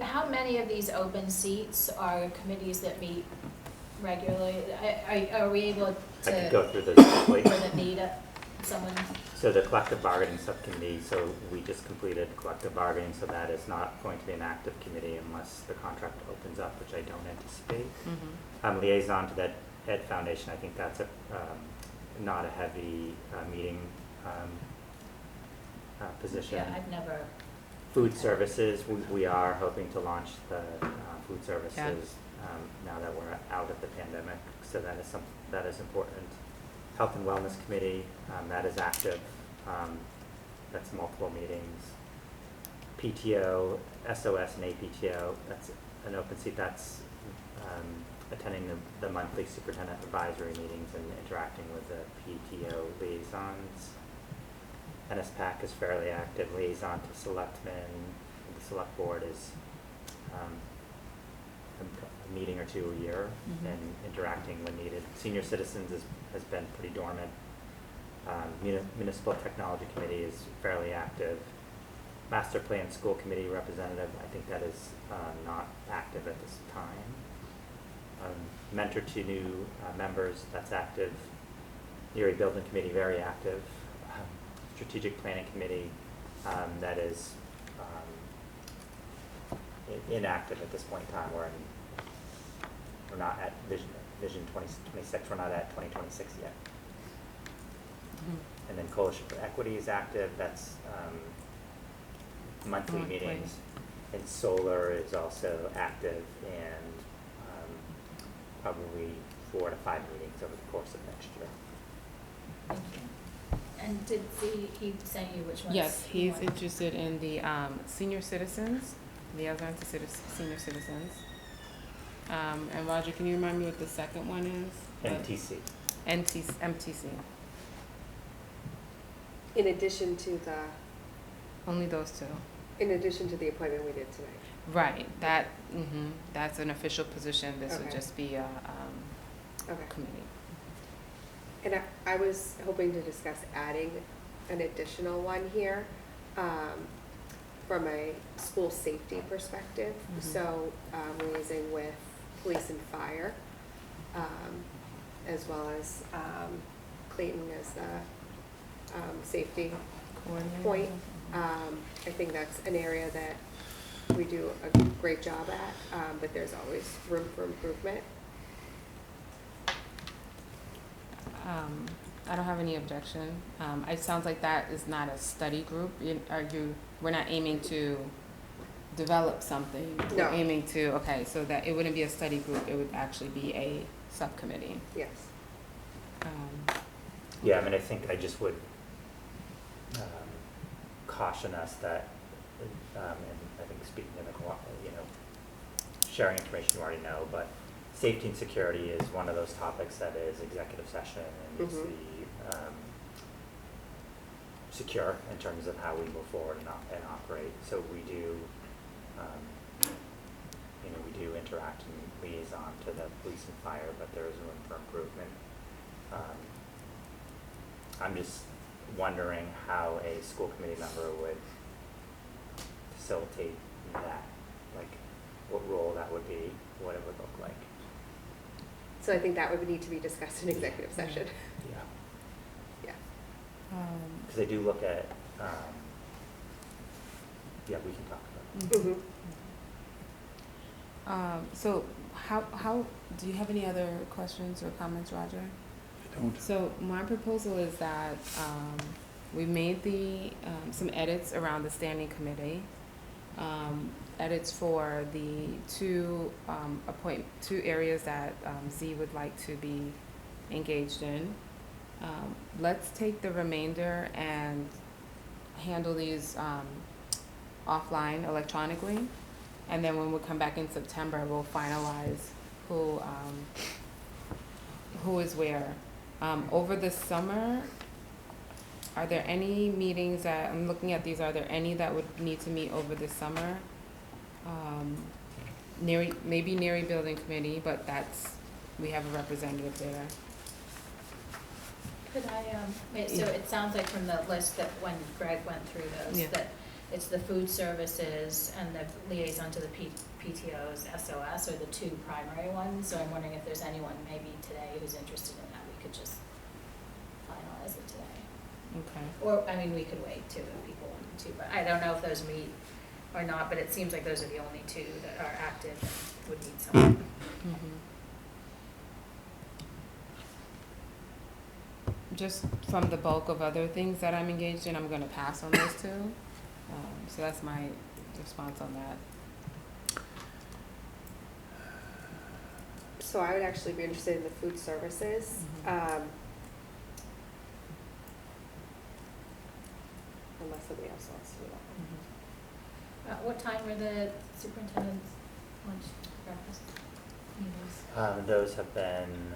How many of these open seats are committees that meet regularly? Are we able I could to, go through those quickly. for the need of someone? So the collective bargaining subcommittee, so we just completed collective bargaining, so that is not going to be an active committee unless the contract opens up, which I don't anticipate. Liaison to that Ed Foundation, I think that's not a heavy meeting position. Yeah, I've never, Food services, we are hoping to launch the food services now that we're out of the pandemic, so that is important. Health and Wellness Committee, that is active, that's multiple meetings. PTO, SOS and APTO, that's an open seat, that's attending the monthly superintendent advisory meetings and interacting with the PTO liaisons. NSPAC is fairly active, liaison to selectmen, the select board is a meeting or 2 a year and interacting when needed. Senior citizens has been pretty dormant. Municipal Technology Committee is fairly active. Master Plan School Committee representative, I think that is not active at this time. Mentor to new members, that's active. Erie Building Committee, very active. Strategic Planning Committee, that is inactive at this point in time. We're not at Vision 2026, we're not at 2026 yet. And then Coalition for Equity is active, that's monthly meetings. And Solar is also active and probably 4 to 5 meetings over the course of next year. thank you. And did he send you which ones? Yes, he he's wanted? interested in the senior citizens, liaison to senior citizens. And Roger, can you remind me what the second one is? MTC. MTC. In addition to Only those two. the appointment we did tonight. Right. That's an official position. This would Okay. just be a Okay. committee. And I was hoping to discuss adding an additional one here from a school safety perspective. So liaising with police and fire, as well as Clayton as the safety point. I think that's an area that we do a great job at, but there's always room for improvement. I don't have any objection. It sounds like that is not a study group. We're not aiming to develop something. No. We're aiming to, so that it wouldn't be a study group, it would actually be a subcommittee. Yes. Yeah, I mean, I think I just would caution us that, and I think speaking of the, sharing information you already know, but safety and security is one of those topics that is executive session and needs to be secure in terms of how we move forward and operate. So we do, we do interact and liaison to the police and fire, but there is room for improvement. I'm just wondering how a school committee member would facilitate that, like what role that would be, what it would look like. So I think that would need to be discussed in executive session. Yeah. Yeah. Because they do look at, yeah, we can talk about it. Mm-hmm. So how, do you have any other questions or comments, Roger? I don't. So my proposal is that we made some edits around the standing committee. Edits for the two areas that Z would like to be engaged in. Let's take the remainder and handle these offline electronically. And then when we come back in September, we'll finalize who is where. Over the summer, are there any meetings that, I'm looking at these, are there any that would need to meet over the summer? Maybe Neary Building Committee, but we have a representative there. Could I, so it sounds like from the list that when Greg went through those, Yeah. that it's the food services and the liaison to the PTOs, SOS are the two primary ones. So I'm wondering if there's anyone maybe today who's interested in that, we could just finalize it today. Okay. Or, I mean, we could wait too if people wanted to, but I don't know if those meet or not, but it seems like those are the only two that are active and would need someone. Mm-hmm. Just from the bulk of other things that I'm engaged in, I'm going to pass on those two. So that's my response on that. So I would actually be interested in the food services. Mhm. Unless somebody else wants to do that. Mhm. What time were the superintendent's lunch breakfast meetings? Those have been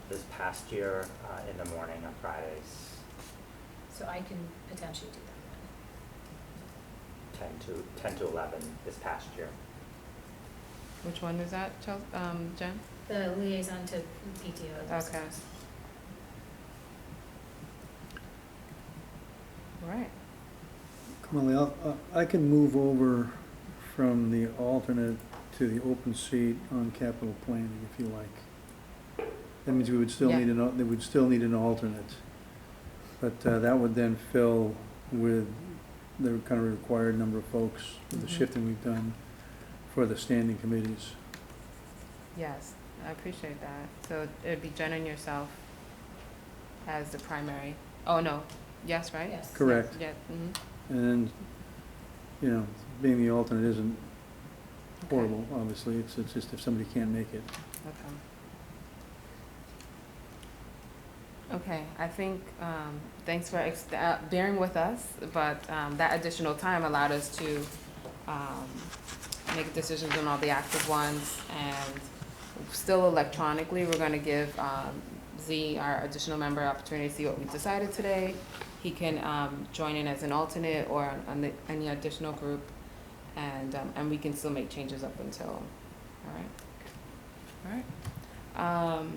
this past year in the morning on Fridays, So I can potentially do that 10 to 11 this past year. Which one is that, Jen? then. The liaison to PTO. Okay. All right. Kamali, I can move over from the alternate to the open seat on capital planning if you like. That means we would still Yeah. need an alternate. But that would then fill with the kind of required number of folks with the Mhm. shifting we've done for the standing committees. Yes, I appreciate that. So it'd be Jen and yourself as the primary. Oh, no. Yes, right? Yes. Correct. Yeah. Mhm. And then, being the alternate isn't horrible, obviously. It's just if somebody can't make it. Okay. Okay, I think, thanks for bearing with us, but that additional time allowed us to make decisions on all the active ones, and still electronically, we're going to give Z, our additional member, opportunity to see what we decided today. He can join in as an alternate or on any additional group, and we can still make changes up until, all right? All right.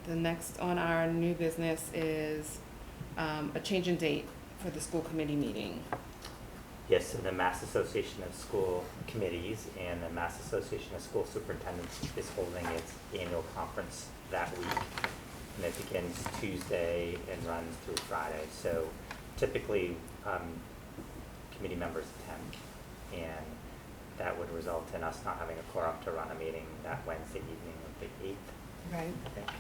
The next on our new business is a change in date for the school committee meeting. Yes, and the Mass Association of School Committees and the Mass Association of School Superintendents is holding its annual conference that week. And it begins Tuesday and runs through Friday. So typically, committee members attend, and that would result in us not having a quorum to run a meeting that Wednesday evening of the 8th, Right. I think.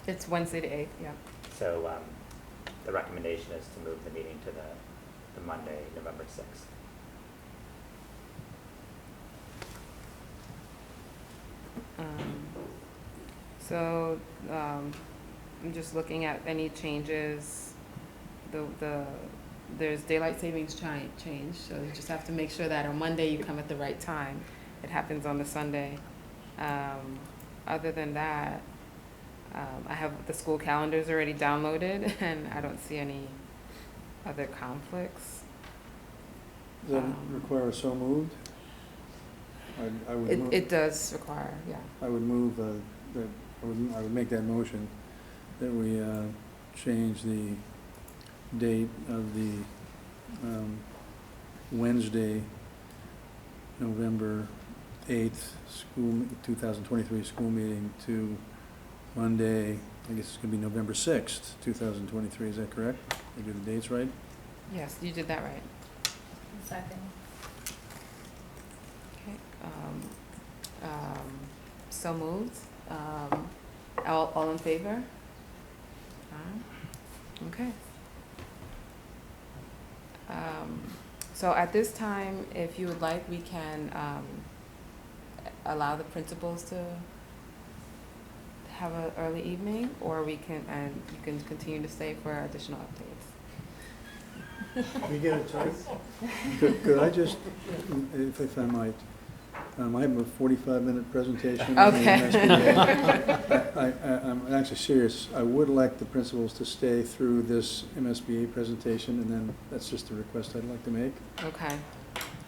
It's Wednesday the 8th, yeah. So the recommendation is to move the meeting to the Monday, November 6th. So, I'm just looking at any changes. There's daylight savings change, so you just have to make sure that on Monday you come at the right time. It happens on the Sunday. Other than that, I have the school calendars already downloaded, and I don't see any other conflicts. Does that require a so moved? I would move. It does require, yeah. I would move that, I would make that motion that we change the date of the Wednesday, November 8th, 2023 school meeting to Monday, I guess it's going to be November 6th, 2023, is that correct? Did I do the dates right? Yes, you did that right. Second. Okay. So moved. All in favor? Okay. So at this time, if you would like, we can allow the principals to have an early evening, or we can, and you can continue to stay for additional updates. We get a choice? Could I just, if I might, I have a 45-minute presentation. on the Okay. MSBA. I'm actually serious. I would like the principals to stay through this MSBA presentation, and then that's just a request I'd like to make. Okay.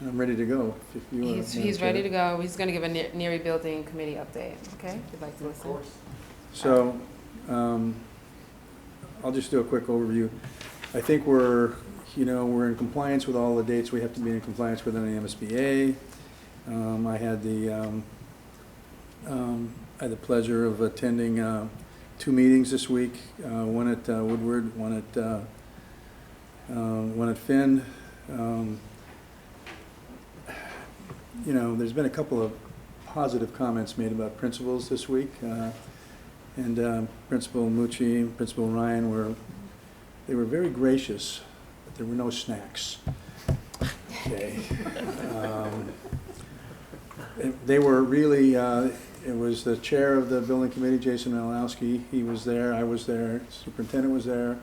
I'm ready to go. If you are, He's ready to go. He's going to give a near rebuilding committee update. Okay, if you'd like to listen. So, I'll just do a quick overview. I think we're in compliance with all the dates we have to be in compliance with in the MSBA. I had the pleasure of attending 2 meetings this week, one at Woodward, one at Finn. There's been a couple of positive comments made about principals this week, and Principal Mucci and Principal Ryan were very gracious, but there were no snacks. Okay. They were really, it was the chair of the building committee, Jason Malinowski. He was there, I was there, superintendent was there.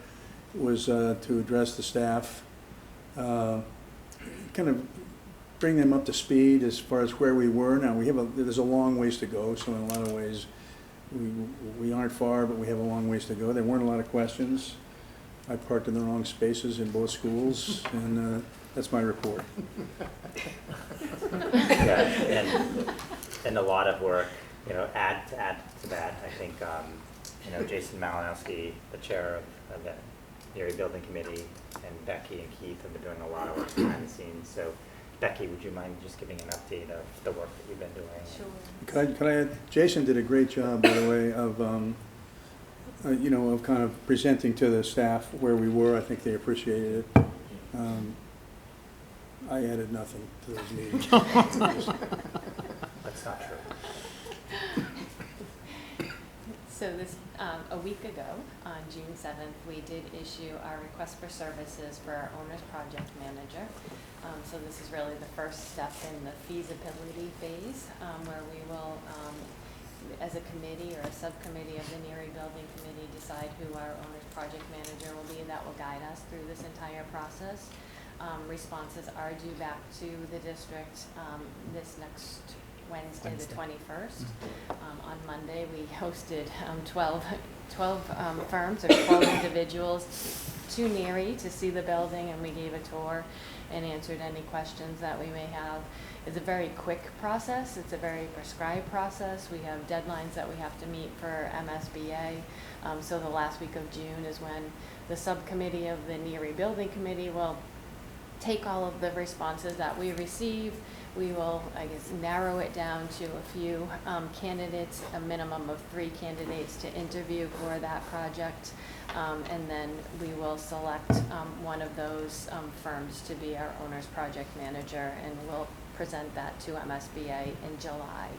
It was to address the staff, kind of bring them up to speed as far as where we were. Now, there's a long ways to go, so in a lot of ways, we aren't far, but we have a long ways to go. There weren't a lot of questions. I parked in the wrong spaces in both schools, and that's my report. Yeah, and a lot of work, add to that, I think, Jason Malinowski, the chair of the Erie Building Committee, and Becky and Keith have been doing a lot of work behind the scenes. So, Becky, would you mind just giving an update of the work that you've been doing? Sure. Could I add, Jason did a great job, by the way, of of kind of presenting to the staff where we were. I think they appreciated it. I added nothing to those meetings. That's not true. So this, a week ago, on June 7th, we did issue our request for services for our owner's project manager. So this is really the first step in the feasibility phase, where we will, as a committee or a subcommittee of the Neary Building Committee, decide who our owner's project manager will be. That will guide us through this entire process. Responses are due back to the district this next Wednesday, the 21st. On Monday, we hosted 12 firms or 12 individuals to Neary to see the building, and we gave a tour and answered any questions that we may have. It's a very quick process. It's a very prescribed process. We have deadlines that we have to meet for MSBA. So the last week of June is when the subcommittee of the Neary Building Committee will take all of the responses that we receive. We will, narrow it down to a few candidates, a minimum of 3 candidates to interview for that project. And then we will select one of those firms to be our owner's project manager, and we'll present that to MSBA in July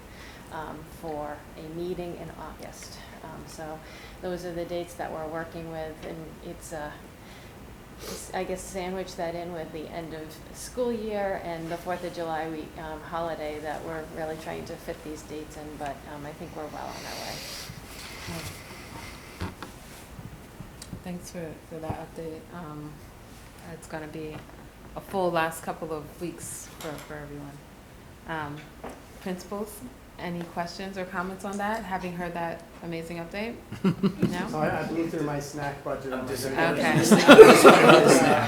for a meeting in August. So those are the dates that we're working with, and it's sandwich that in with the end of school year and the 4th of July week holiday that we're really trying to fit these dates in, but I think we're well on our way. Thanks for that update. It's gonna be a full last couple of weeks for everyone. Principals, any questions or comments on that, having heard that amazing update? No? So I blew through my snack budget. I'm on my disappointed. Okay.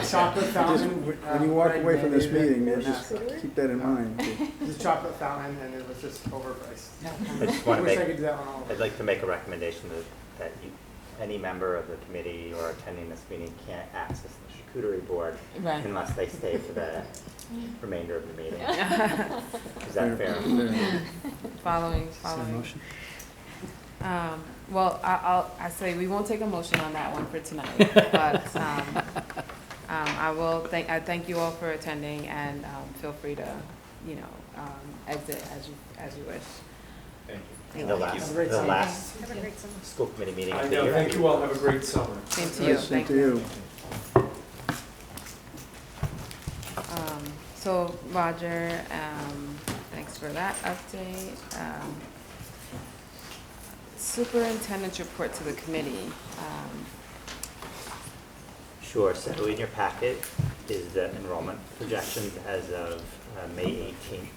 Chocolate Just, fountain. when you walk bread away from this mayonnaise, meeting, and just chocolate. keep that in mind. This chocolate fountain, and it was just overpriced. I just I want to wish I make, could do that on all of I'd it. like to make a recommendation that you, any member of the committee or attending this meeting can't access the charcuterie board Right. unless they stay for the remainder of the meeting. Is Fair, that fair? fair. Following. motion? Well, I say we won't take a motion on that one for tonight, but, I thank you all for attending, and, feel free to, exit as you wish. Thank you. The Thank you. last, Have a great the summer. last Have a great summer. school committee meeting I of the know, year. thank you all, have a great summer. Same to you, Nice, thank to you. you. So Roger, thanks for that update. Superintendent's report to the committee. Sure, so in your packet is the enrollment projections as of May 18th,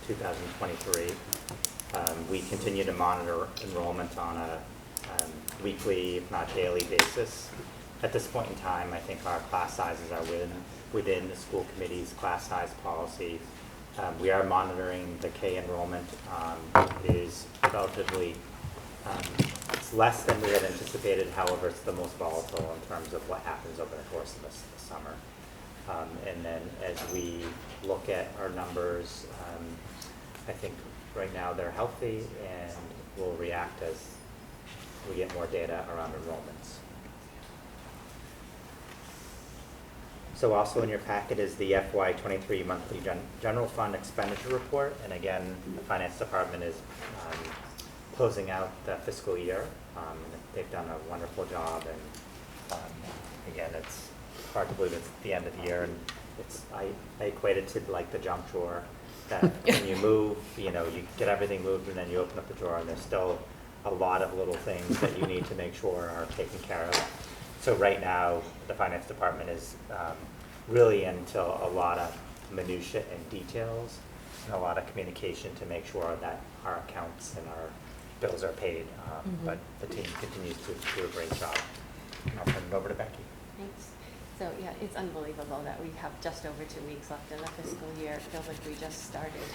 2023. We continue to monitor enrollment on a weekly, if not daily basis. At this point in time, I think our class sizes are within the school committee's class size policy. We are monitoring the K enrollment. It is relatively, it's less than we had anticipated. However, it's the most volatile in terms of what happens over the course of the summer. And then as we look at our numbers, I think right now they're healthy, and we'll react as we get more data around enrollments. So also in your packet is the FY23 monthly general fund expenditure report. And again, the finance department is closing out the fiscal year. They've done a wonderful job, and again, it's hard to believe it's the end of the year, and I equate it to like the junk drawer, that when you move, you get everything moved, and then you open up the drawer, and there's still a lot of little things that you need to make sure are taken care of. So right now, the finance department is really into a lot of minutia and details, and a lot of communication to make sure that our accounts and our bills are paid. But the team continues to do a great job. I'll turn it over to Becky. Thanks. So, yeah, it's unbelievable that we have just over 2 weeks left in the fiscal year. It feels like we just started.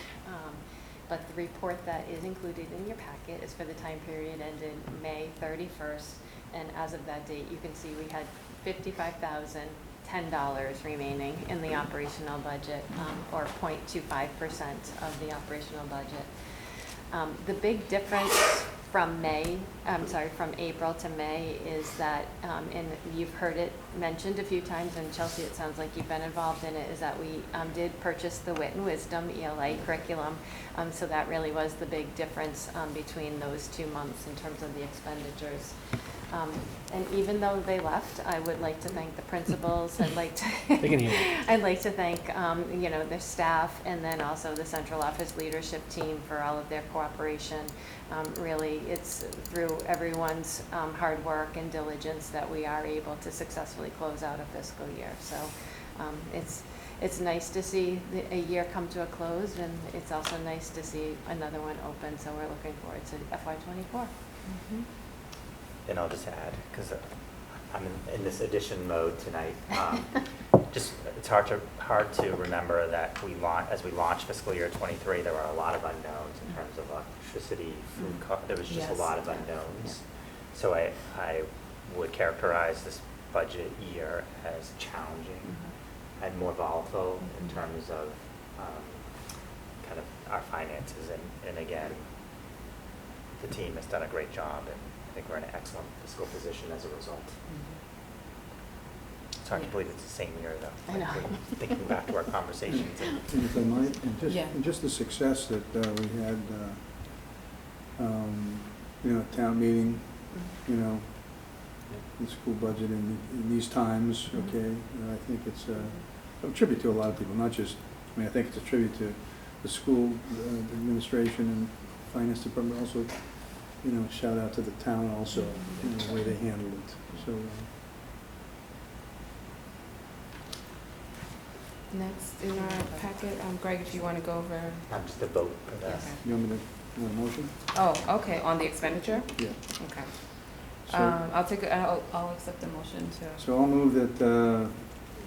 But the report that is included in your packet is for the time period ended May 31st. And as of that date, you can see we had $55,010 remaining in the operational budget, or 0.25% of the operational budget. The big difference from April to May is that, and you've heard it mentioned a few times, and Chelsea, it sounds like you've been involved in it, is that we did purchase the Wit and Wisdom ELA curriculum. So that really was the big difference between those 2 months in terms of the expenditures. And even though they left, I would like to thank the principals. I'd like to I'd like to thank their staff, and then also the central office leadership team for all of their cooperation. Really, it's through everyone's hard work and diligence that we are able to successfully close out a fiscal year. So it's nice to see a year come to a close, and it's also nice to see another one open. So we're looking forward to FY24. And I'll just add, because I'm in this addition mode tonight, it's hard to remember that as we launched fiscal year 23, there were a lot of unknowns in terms of electricity, food cost. There was just a lot of unknowns. So I would characterize this budget year as challenging and more volatile in terms of kind of our finances. And again, the team has done a great job, and I think we're in an excellent fiscal position as a result. It's hard to believe it's the same year, though. I know. Thinking back to our conversations. And if I might, and just the success that we had, town meeting, the school budget in these times, okay? I think it's a tribute to a lot of people, not just, I think it's a tribute to the school, the administration and finance department, also shout out to the town also, the way they handled it. So, Next in our packet, Greg, if you want to go over. Just a vote for that. Okay. you want me to, you want a motion? Oh, okay, on the expenditure? Yeah. Okay. So, I'll accept the motion to. so I'll move that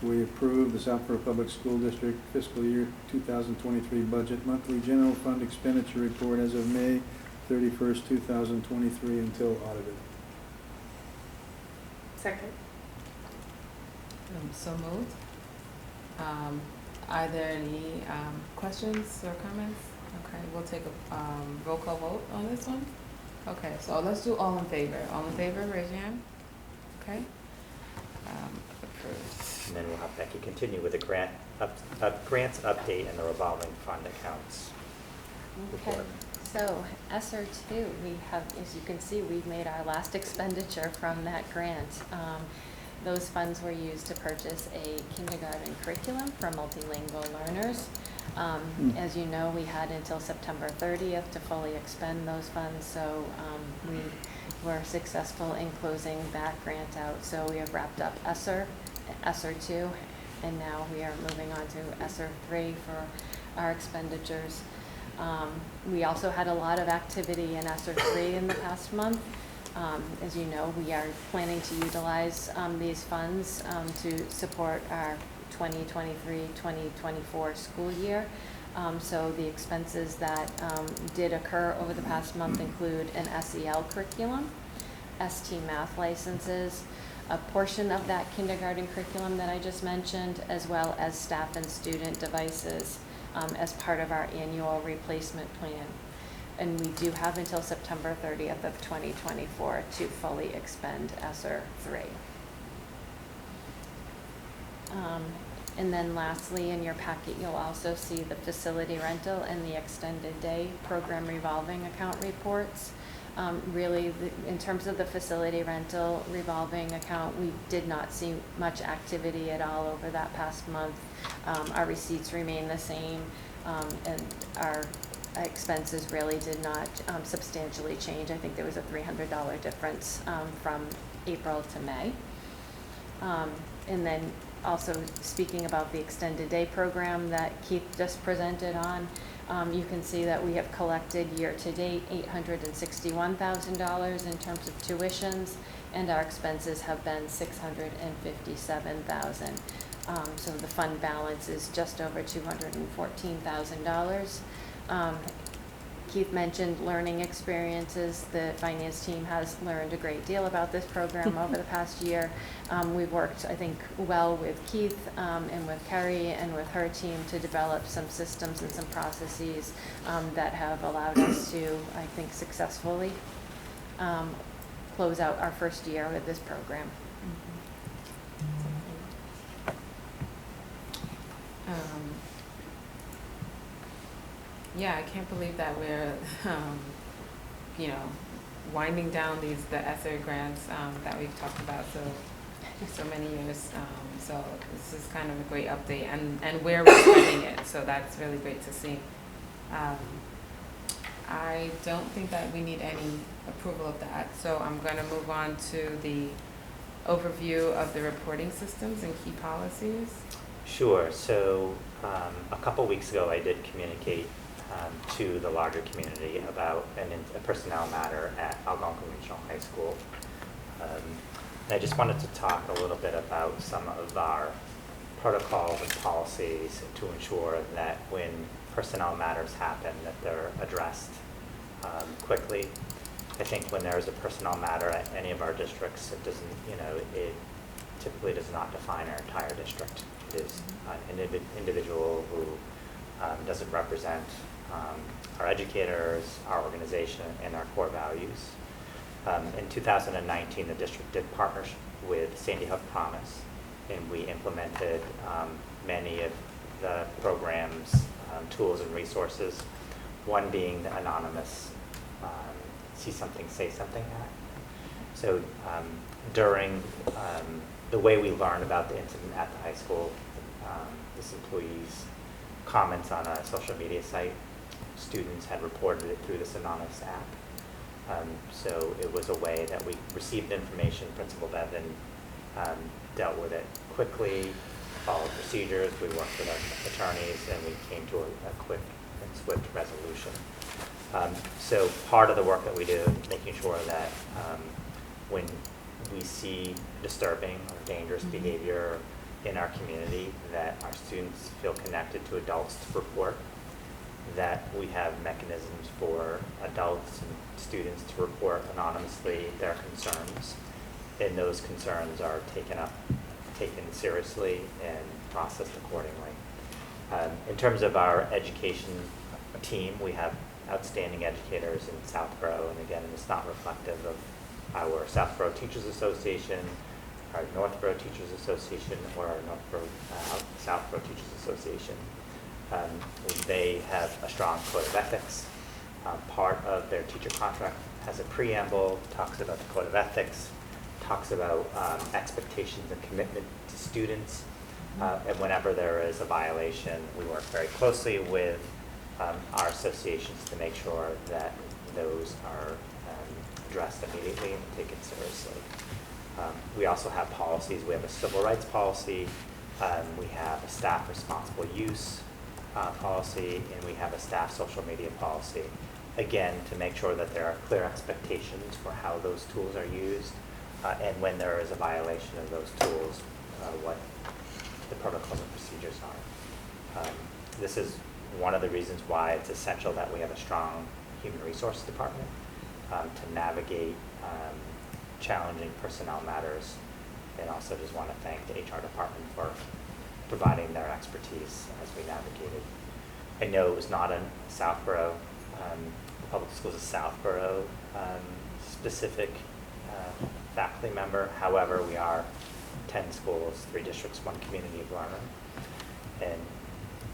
we approve the Southborough Public School District fiscal year 2023 budget monthly general fund expenditure report as of May 31st, 2023 until audited. Second. So moved. Are there any questions or comments? Okay, we'll take a roll call vote on this one. Okay, so let's do all in favor. All in favor, raise your hand. Okay. Approved. And then we'll have Becky continue with the grants update and the revolving fund accounts Okay, report. so ESSER 2, we have, as you can see, we've made our last expenditure from that grant. Those funds were used to purchase a kindergarten curriculum for multilingual learners. As you know, we had until September 30th to fully expend those funds, so we were successful in closing that grant out. So we have wrapped up ESSER 2, and now we are moving on to ESSER 3 for our expenditures. We also had a lot of activity in ESSER 3 in the past month. As you know, we are planning to utilize these funds to support our 2023-2024 school year. So the expenses that did occur over the past month include an SEL curriculum, ST math licenses, a portion of that kindergarten curriculum that I just mentioned, as well as staff and student devices as part of our annual replacement plan. And we do have until September 30th of 2024 to fully expend ESSER 3. And then lastly, in your packet, you'll also see the facility rental and the extended day program revolving account reports. Really, in terms of the facility rental revolving account, we did not see much activity at all over that past month. Our receipts remain the same, and our expenses really did not substantially change. I think there was a $300 difference from April to May. And then also speaking about the extended day program that Keith just presented on, you can see that we have collected year-to-date $861,000 in terms of tuitions, and our expenses have been $657,000. So the fund balance is just over $214,000. Keith mentioned learning experiences. The finance team has learned a great deal about this program over the past year. We've worked, I think, well with Keith and with Kerry and with her team to develop some systems and some processes that have allowed us to, I think, successfully close out our first year with this program. Yeah, I can't believe that we're, winding down the ESSER grants that we've talked about so many years. So this is kind of a great update, and where we're spending it. So that's really great to see. I don't think that we need any approval of that. So I'm going to move on to the overview of the reporting systems and key policies. Sure. So a couple weeks ago, I did communicate to the larger community about a personnel matter at Algonquin Regional High School. And I just wanted to talk a little bit about some of our protocols and policies to ensure that when personnel matters happen, that they're addressed quickly. I think when there is a personnel matter at any of our districts, it doesn't, it typically does not define our entire district. It is an individual who doesn't represent our educators, our organization, and our core values. In 2019, the district did partner with Sandy Hook Promise, and we implemented many of the program's tools and resources, one being the anonymous see something, say something act. So during the way we learned about the incident at the high school, this employee's comments on a social media site, students had reported it through this anonymous app. So it was a way that we received information. Principal Bevan dealt with it quickly, followed procedures. We worked with our attorneys, and we came to a quick and swift resolution. So part of the work that we do, making sure that when we see disturbing or dangerous behavior in our community, that our students feel connected to adults to report, that we have mechanisms for adults and students to report anonymously their concerns, and those concerns are taken seriously and processed accordingly. In terms of our education team, we have outstanding educators in Southborough, and again, it's not reflective of our Southborough Teachers Association, our Northborough Teachers Association, or our Southborough Teachers Association. They have a strong code of ethics. Part of their teacher contract has a preamble, talks about the code of ethics, talks about expectations and commitment to students, and whenever there is a violation, we work very closely with our associations to make sure that those are addressed immediately and taken seriously. We also have policies. We have a civil rights policy, we have a staff responsible use policy, and we have a staff social media policy. Again, to make sure that there are clear expectations for how those tools are used, and when there is a violation of those tools, what the protocols and procedures are. This is one of the reasons why it's essential that we have a strong human resource department to navigate challenging personnel matters. And also just want to thank the HR department for providing their expertise as we navigated. I know it was not a Southborough, the public schools of Southborough specific faculty member. However, we are 10 schools, 3 districts, 1 community of learning. And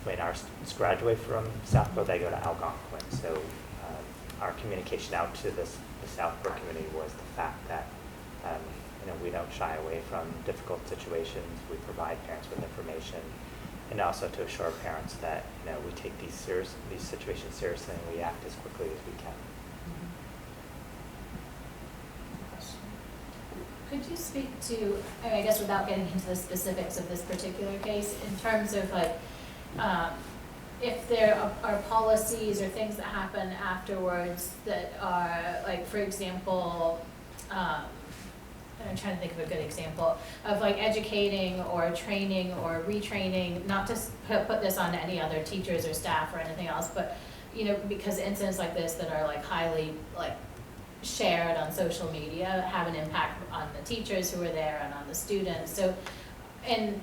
when our students graduate from Southborough, they go to Algonquin. So our communication out to the Southborough community was the fact that we don't shy away from difficult situations. We provide parents with information, and also to assure parents that we take these situations seriously and we act as quickly as we can. Could you speak to, I guess without getting into the specifics of this particular case, in terms of like, if there are policies or things that happen afterwards that are, like, for example, I'm trying to think of a good example of like educating or training or retraining, not to put this on any other teachers or staff or anything else, but because incidents like this that are like highly like shared on social media have an impact on the teachers who are there and on the students. So in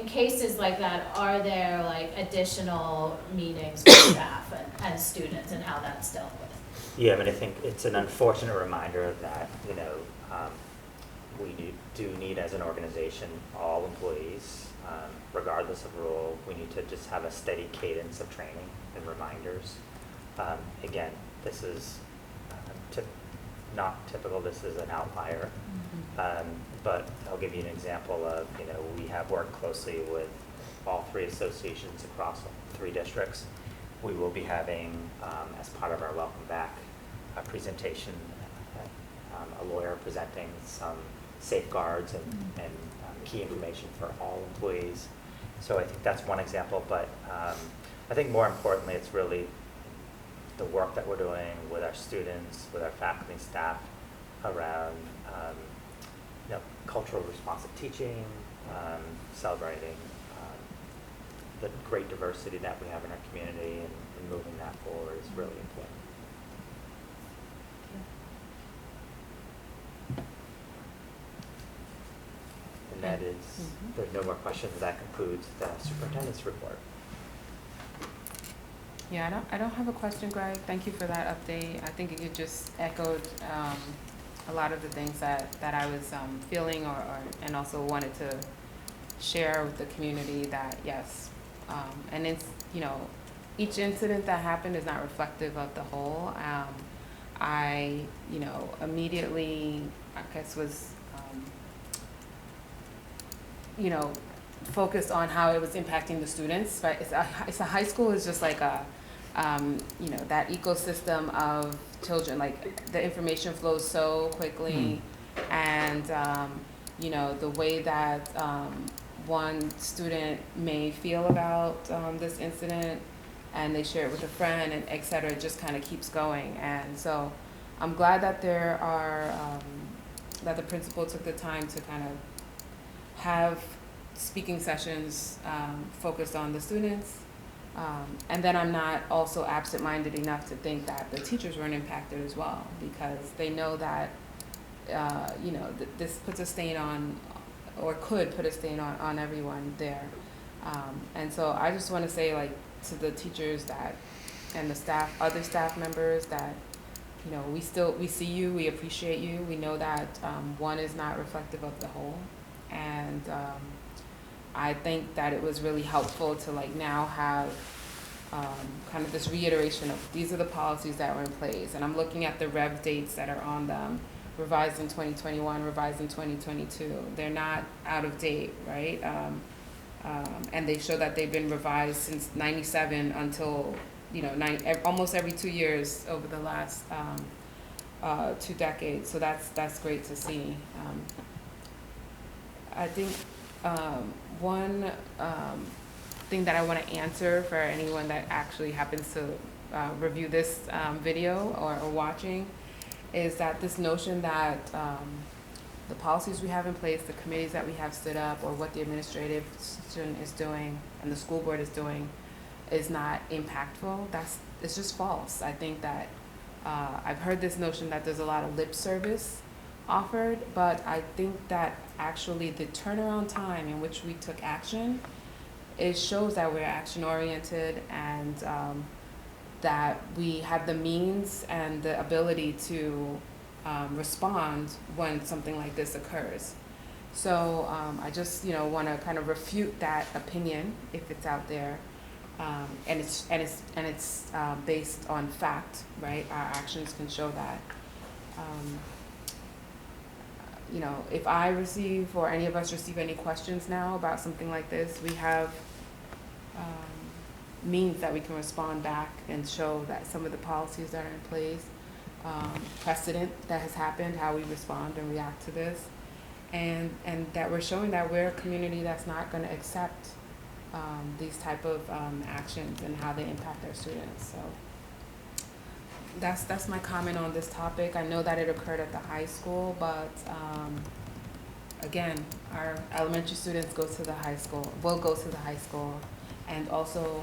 cases like that, are there like additional meetings with staff and students and how that's dealt with? Yeah, I think it's an unfortunate reminder that, we do need as an organization, all employees, regardless of role, we need to just have a steady cadence of training and reminders. Again, this is not typical, this is an outlier. But I'll give you an example of, we have worked closely with all 3 associations across 3 districts. We will be having, as part of our welcome back presentation, a lawyer presenting some safeguards and key information for all employees. So I think that's one example, but I think more importantly, it's really the work that we're doing with our students, with our faculty and staff around cultural responsive teaching, celebrating the great diversity that we have in our community, and moving that forward is really important. And that is, there's no more questions. That concludes the superintendent's report. Yeah, I don't have a question, Greg. Thank you for that update. I think it just echoed a lot of the things that I was feeling and also wanted to share with the community that yes, and it's, each incident that happened is not reflective of the whole. I, immediately, I guess was, focused on how it was impacting the students, but it's a high school is just like you know, that ecosystem of children, like the information flows so quickly, and you know, the way that one student may feel about this incident, and they share it with a friend, and et cetera, it just kind of keeps going. And so I'm glad that there are, that the principal took the time to kind of have speaking sessions focused on the students. And then I'm not also absent-minded enough to think that the teachers weren't impacted as well, because they know that, you know, this puts a stain on, or could put a stain on everyone there. And so I just want to say, like, to the teachers that, and the staff, other staff members, that, you know, we see you, we appreciate you, we know that one is not reflective of the whole. And I think that it was really helpful to, like, now have kind of this reiteration of these are the policies that were in place. And I'm looking at the rev dates that are on them, revised in 2021, revised in 2022. They're not out of date, right? And they show that they've been revised since '97 until, you know, almost every 2 years over the last 2 decades. So that's great to see. I think one thing that I want to answer for anyone that actually happens to review this video or watching is that this notion that the policies we have in place, the committees that we have stood up, or what the administrative student is doing and the school board is doing is not impactful, it's just false. I think that I've heard this notion that there's a lot of lip service offered, but I think that actually the turnaround time in which we took action, it shows that we're action oriented, and that we have the means and the ability to respond when something like this occurs. So I just, you know, want to kind of refute that opinion if it's out there, and it's based on fact, right? Our actions can show that. You know, if I receive, or any of us receive, any questions now about something like this, we have means that we can respond back and show that some of the policies that are in place, precedent that has happened, how we respond and react to this, and that we're showing that we're a community that's not going to accept these type of actions and how they impact our students. So that's my comment on this topic. I know that it occurred at the high school, but again, our elementary students go to the high school, will go to the high school, and also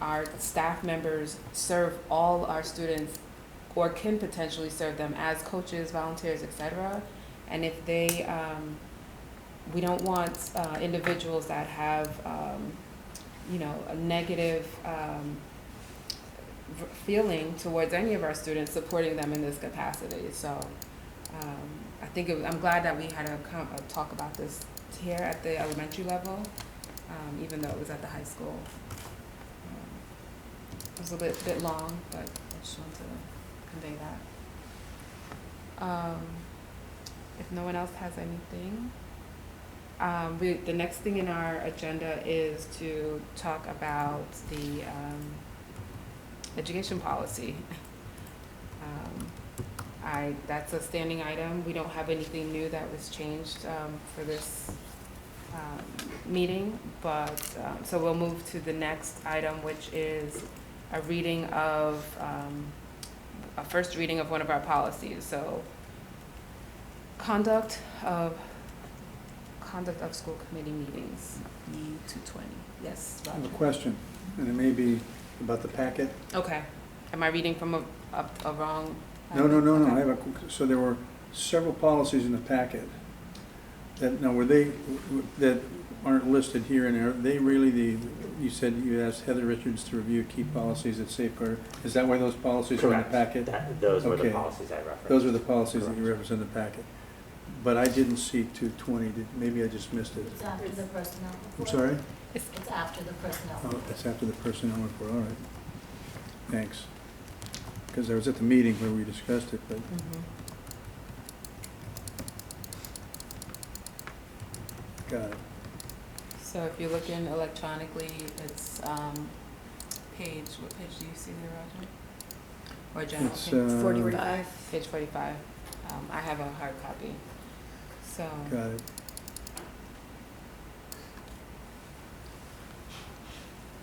our staff members serve all our students, or can potentially serve them as coaches, volunteers, etc. And if they, we don't want individuals that have, you know, a negative feeling towards any of our students supporting them in this capacity. So I think I'm glad that we had a talk about this here at the elementary level, even though it was at the high school. It was a bit long, but I just wanted to convey that. If no one else has anything, the next thing in our agenda is to talk about the education policy. That's a standing item. We don't have anything new that was changed for this meeting, but so we'll move to the next item, which is a reading of a first reading of one of our policies. So conduct of school committee meetings, E220. Yes, I have a Roger. question, and it may be about the packet. Okay. Am I reading from a wrong? No, Okay. I have so there were several policies in the packet that, now were they, that aren't listed here, and are they really you said you asked Heather Richards to review key policies at Safeguard. Is that why those policies are in the packet? Those were the Okay. policies I referenced. Those are the policies that you Correct. referenced in the packet. But I didn't see 220. Maybe I just missed it. It's after the personnel I'm report. sorry? It's after the personnel Oh, report. it's after the personnel report, all right. Thanks. Because I was at the meeting where we discussed it, but Mhm. got it. So if you're looking electronically, it's page, what page do you see there, Roger? Or general It's, page? 45. Page 45. I have a hard copy. So, got it.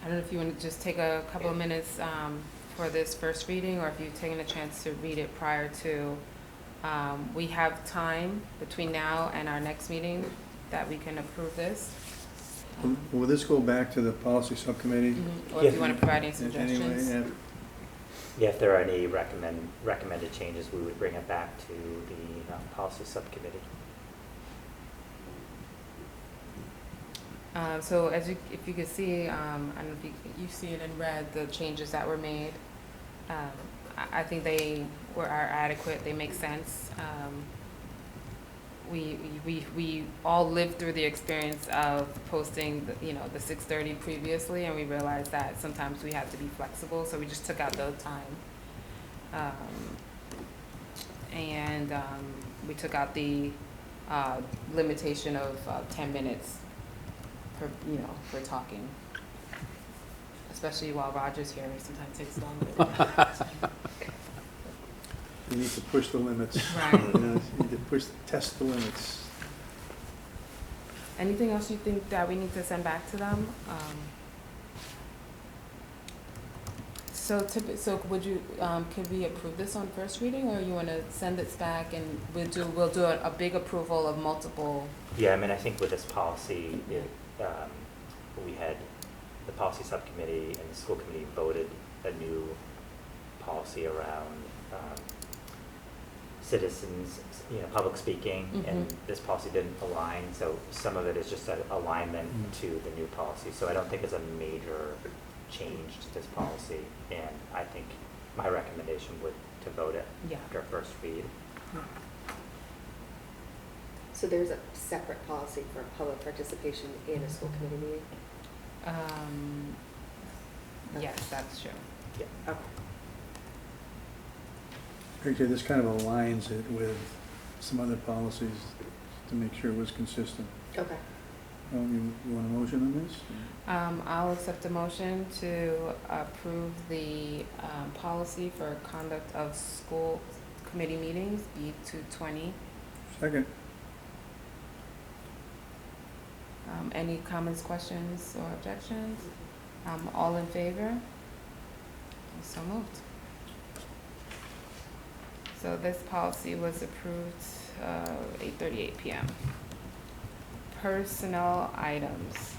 I don't know if you want to just take a couple of minutes for this first reading, or if you've taken a chance to read it prior to. We have time between now and our next meeting that we can approve this. Will this go back to the policy subcommittee? Or if you want to provide any Anyway, suggestions. yeah. Yeah, if there are any recommended changes, we would bring it back to the policy subcommittee. So as if you could see, I don't know if you see it in red, the changes that were made. I think they are adequate, they make sense. We all lived through the experience of posting, the 6:30 previously, and we realized that sometimes we have to be flexible, so we just took out the time. We took out the limitation of 10 minutes for talking. Especially while Roger's here, it sometimes takes longer. You need to push the limits. Right. You need to test the limits. Anything else you think that we need to send back to them? So would you, could we approve this on first reading, or you want to send this back and we'll do a big approval of multiple? Yeah, I mean, I think with this policy, we had the policy subcommittee and the school committee voted a new policy around citizens, public speaking, and this policy didn't align, so some of it is just an alignment to the new policy. So I don't think it's a major change to this policy, and I think my recommendation would to vote it after first read. So there's a separate policy for public participation in a school committee meeting? Yes, that's true. Yeah. Okay. Actually, this kind of aligns it with some other policies to make sure it was consistent. Okay. You want a motion on this? I'll accept a motion to approve the policy for conduct of school committee meetings, B220. Second. Any comments, questions, or objections? All in favor? So moved. So this policy was approved 8:38 p.m. Personnel items.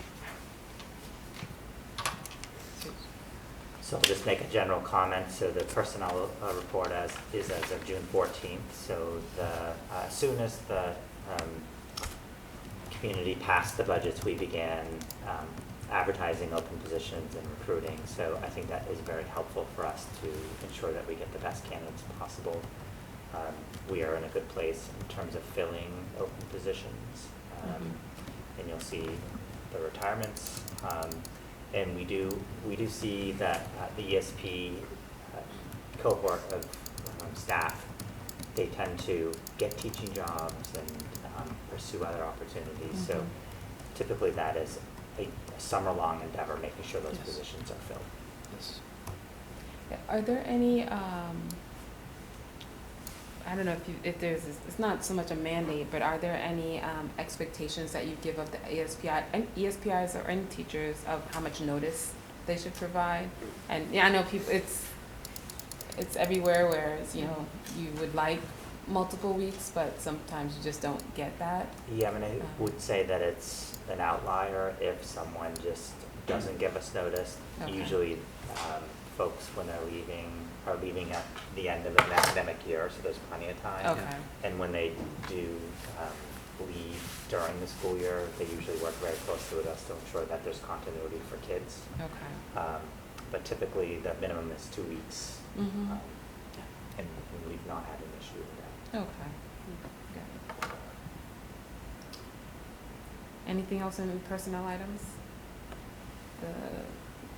So I'll just make a general comment. So the personnel report is as of June 14th. So as soon as the community passed the budgets, we began advertising open positions and recruiting. So I think that is very helpful for us to ensure that we get the best candidates possible. We are in a good place in terms of filling open positions. And you'll see the retirements. And we do see that the ESP cohort of staff, they tend to get teaching jobs and pursue other opportunities. So typically that is a summer-long endeavor, making sure those positions are filled. Yes. Are there any, I don't know if there's, it's not so much a mandate, but are there any expectations that you give of the ESPIs or any teachers of how much notice they should provide? And I know people, it's everywhere where you would like multiple weeks, but sometimes you just don't get that. Yeah, I mean, I would say that it's an outlier if someone just doesn't give us notice. Okay. Usually folks, when they're leaving, are leaving at the end of an academic year, so there's plenty of time. Okay. And when they do leave during the school year, they usually work very closely with us to ensure that there's continuity for kids. Okay. But typically, the minimum is 2 weeks, Mm-hmm. and we've not had an issue with that. Okay. Good. Anything else in personnel items?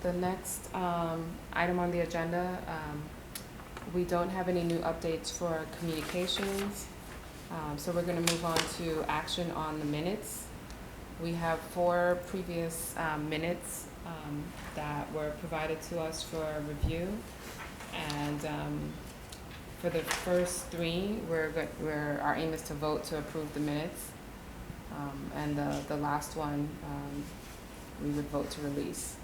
The next item on the agenda, we don't have any new updates for communications. So we're going to move on to action on the minutes. We have 4 previous minutes that were provided to us for review. And for the first three, our aim is to vote to approve the minutes. And the last one, we would vote to release.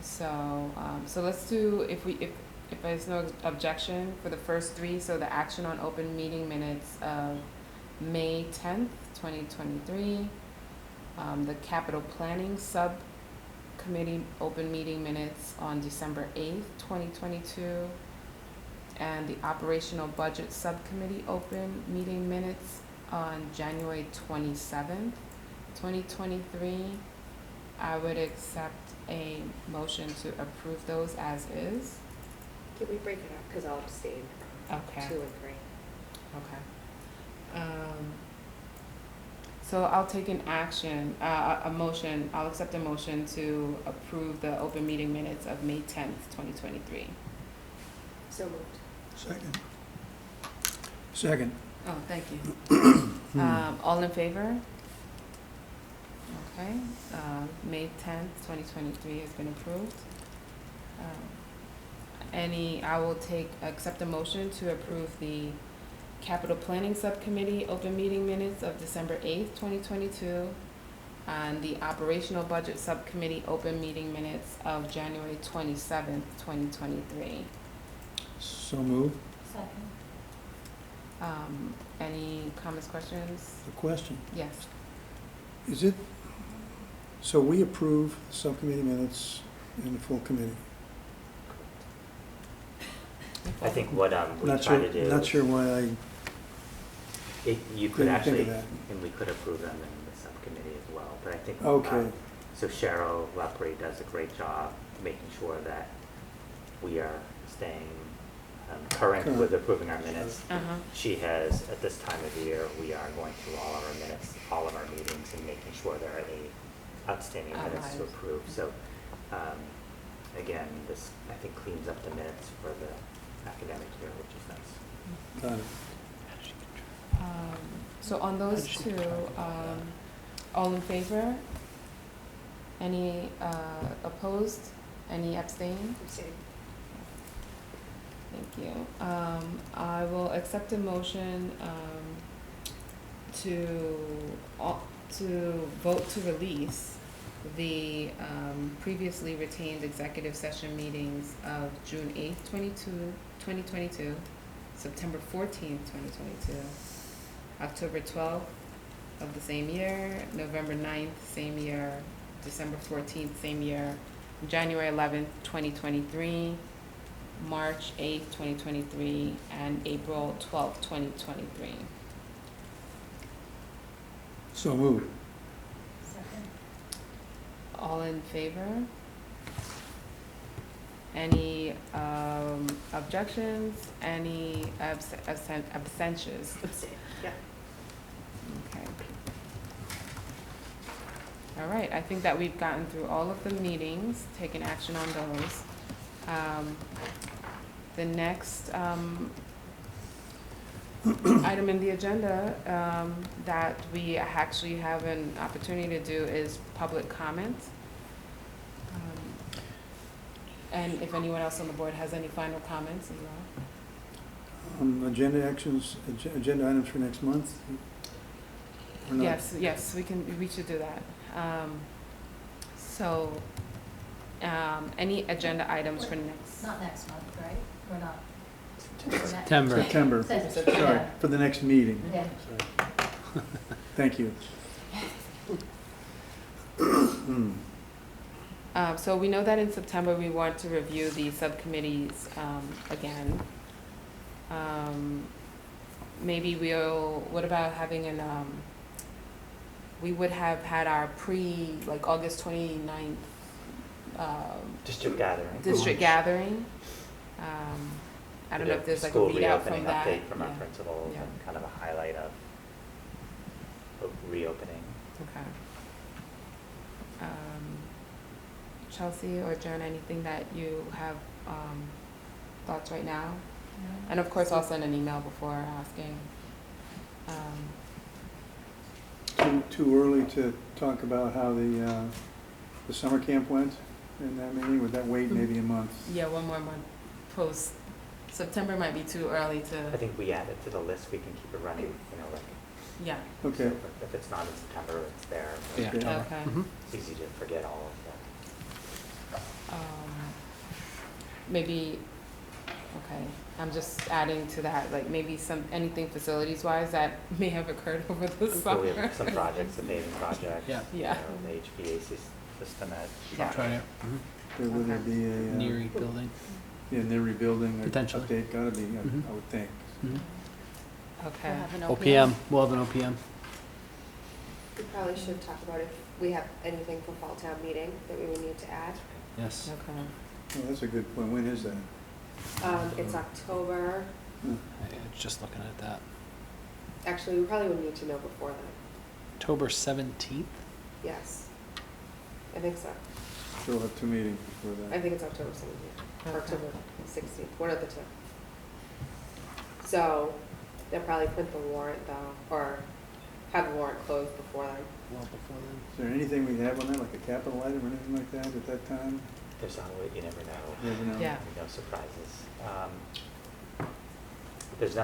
So let's do, if there's no objection for the first three, so the action on open meeting minutes of May 10th, 2023, the capital planning subcommittee open meeting minutes on December 8th, 2022, and the operational budget subcommittee open meeting minutes on January 27th, 2023. I would accept a motion to approve those as is. Can we break it up? Because I'll abstain Okay. from 2 and 3. Okay. So I'll take an action, a motion, I'll accept a motion to approve the open meeting minutes of May 10th, 2023. So moved. Second. Second. Oh, thank you. All in favor? Okay, May 10th, 2023 has been approved. I will accept a motion to approve the Capital Planning Subcommittee open meeting minutes of December 8th, 2022, and the Operational Budget Subcommittee open meeting minutes of January 27th, 2023. So moved. Second. Any comments, questions? The question, Yes. is it, so we approve the subcommittee minutes and the full committee? I think what we Not try sure, to do. not sure why I You could didn't think actually, of that. and we could approve them in the subcommittee as well, but I think. Okay. So Cheryl Lepre does a great job making sure that we are staying current with approving our minutes. She has, at this time of year, we are going through all of our minutes, all of our meetings, and making sure there are any outstanding minutes to approve. So, again, this, I think, cleans up the minutes for the academic year, which is nice. Got it. So on those two, all in favor? Any opposed? Any abstain? Abstain. Thank you. I will accept a motion to vote to release the previously retained executive session meetings of June 8th, 2022, September 14th, 2022, October 12th of the same year, November 9th, same year, December 14th, same year, January 11th, 2023, March 8th, 2023, and April 12th, 2023. So moved. Second. All in favor? Any objections? Any abstentions? Abstain. Yeah. Okay. All right, I think that we've gotten through all of the meetings, taken action on those. The next item in the agenda that we actually have an opportunity to do is public comment. And if anyone else on the board has any final comments as well. Agenda agenda items for next month? Or not? Yes, we should do that. Any agenda items for next? Not next month, right? We're not. September. September, sorry, for the next meeting. Yeah. Sorry. Thank you. So we know that in September we want to review the subcommittees again. Maybe what about having we would have had our like August 29th District gathering. district gathering. I don't know if there's like a readout from that. School reopening update from our Yeah. principals Yeah. and kind of a highlight of reopening. Okay. Chelsea or Jen, anything that you have thoughts right now? And of course, I'll send an email before asking. Too early to talk about how the the summer camp went in that meeting? Would that wait maybe a month? Yeah, one more month post. September might be too early I to, think we add it to the list, we can keep it running, like, yeah, Okay. so if it's not in September, it's there. Yeah. Okay. okay. Mhm. It's easy to forget all of that. Maybe, okay, I'm just adding to that, like maybe anything facilities wise that may have occurred over the So we summer. have some projects, the paving project. Yeah. Yeah. The HVAC system at. Yeah. Try it. Would there be a, Neary building. yeah, near rebuilding, or Potentially. update? Gotta be, Mhm. I would think. Mhm. Okay. We'll have an OPM, we'll have an OPM. We probably should talk about if we have anything for fall town meeting that we would need to add. Yes. Okay. Oh, that's a good point. When is that? It's October, Just looking at that. actually, we probably would need to know before then, October 17th? yes. I think so. So we'll have 2 meetings before I that. think it's October 17th, or Okay. October 16th, one of the two. So, they'll probably print the warrant though, or have the warrant closed before then. Well, before then. Is there anything we have on that, like a capital item or anything like that at that time? There's always, you never know. You never know. Yeah. No surprises. There's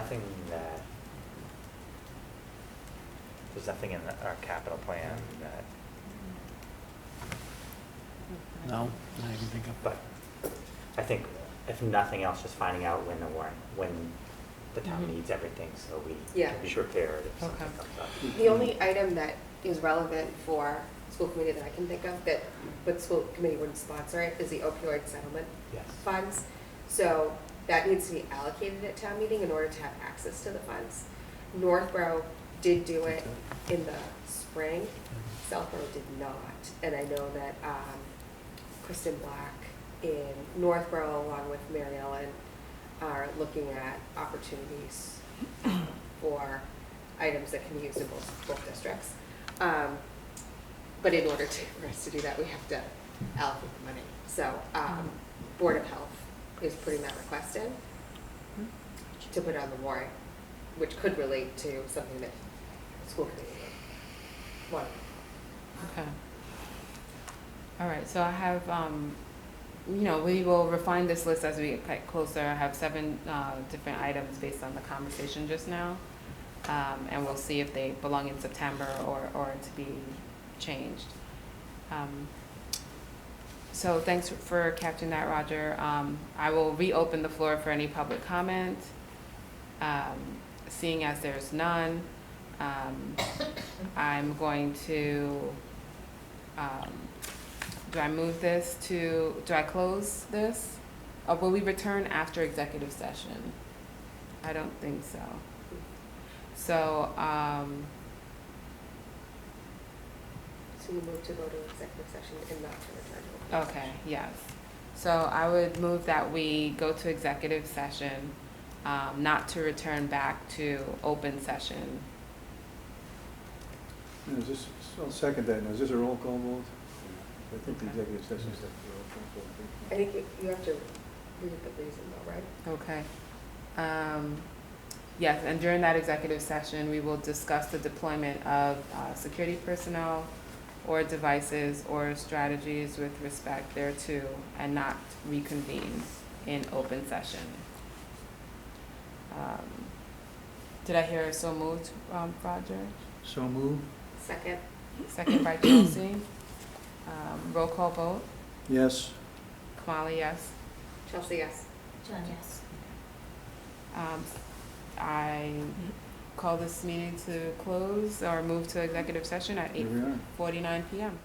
nothing in our capital plan that, No, not even think of. but I think if nothing else, just finding out when the town Mhm. needs everything, so we Yeah. can be prepared if something Okay. comes up. The only item that is relevant for school committee that I can think of that, but school committee wouldn't sponsor it, is the opioid settlement Yes. funds. So that needs to be allocated at town meeting in order to have access to the funds. Northborough did do it in the spring, Southborough did not. And I know that Kristen Black in Northborough, along with Mary Ellen, are looking at opportunities for items that can be used in both districts. But in order for us to do that, we have to allocate the money. So Board of Health is putting that request in to put on the warrant, which could relate to something that school committee would want. Okay. All right, so I have, we will refine this list as we get closer. I have 7 different items based on the conversation just now. And we'll see if they belong in September or to be changed. So thanks for capturing that, Roger. I will reopen the floor for any public comment. Seeing as there's none, I'm going to, do I close this? Or will we return after executive session? I don't think so. So, So you move to go to executive session and not to return to open okay, yes. So I would move that we go to executive session, not to return back to open session. Now, is this, I'll second that. Now, is this a roll call vote? I think the Okay. executive session is a roll call vote. I think you have to read the reason though, right? Okay. Yes, and during that executive session, we will discuss the deployment of security personnel or devices or strategies with respect thereto, and not reconvene in open session. Did I hear a so moved, Roger? So move? Second? Second by Chelsea. Roll call vote. Yes. Kamali, yes. Chelsea, yes. John, yes. I call this meeting to close or move to executive session at Here we are. 8:49 PM.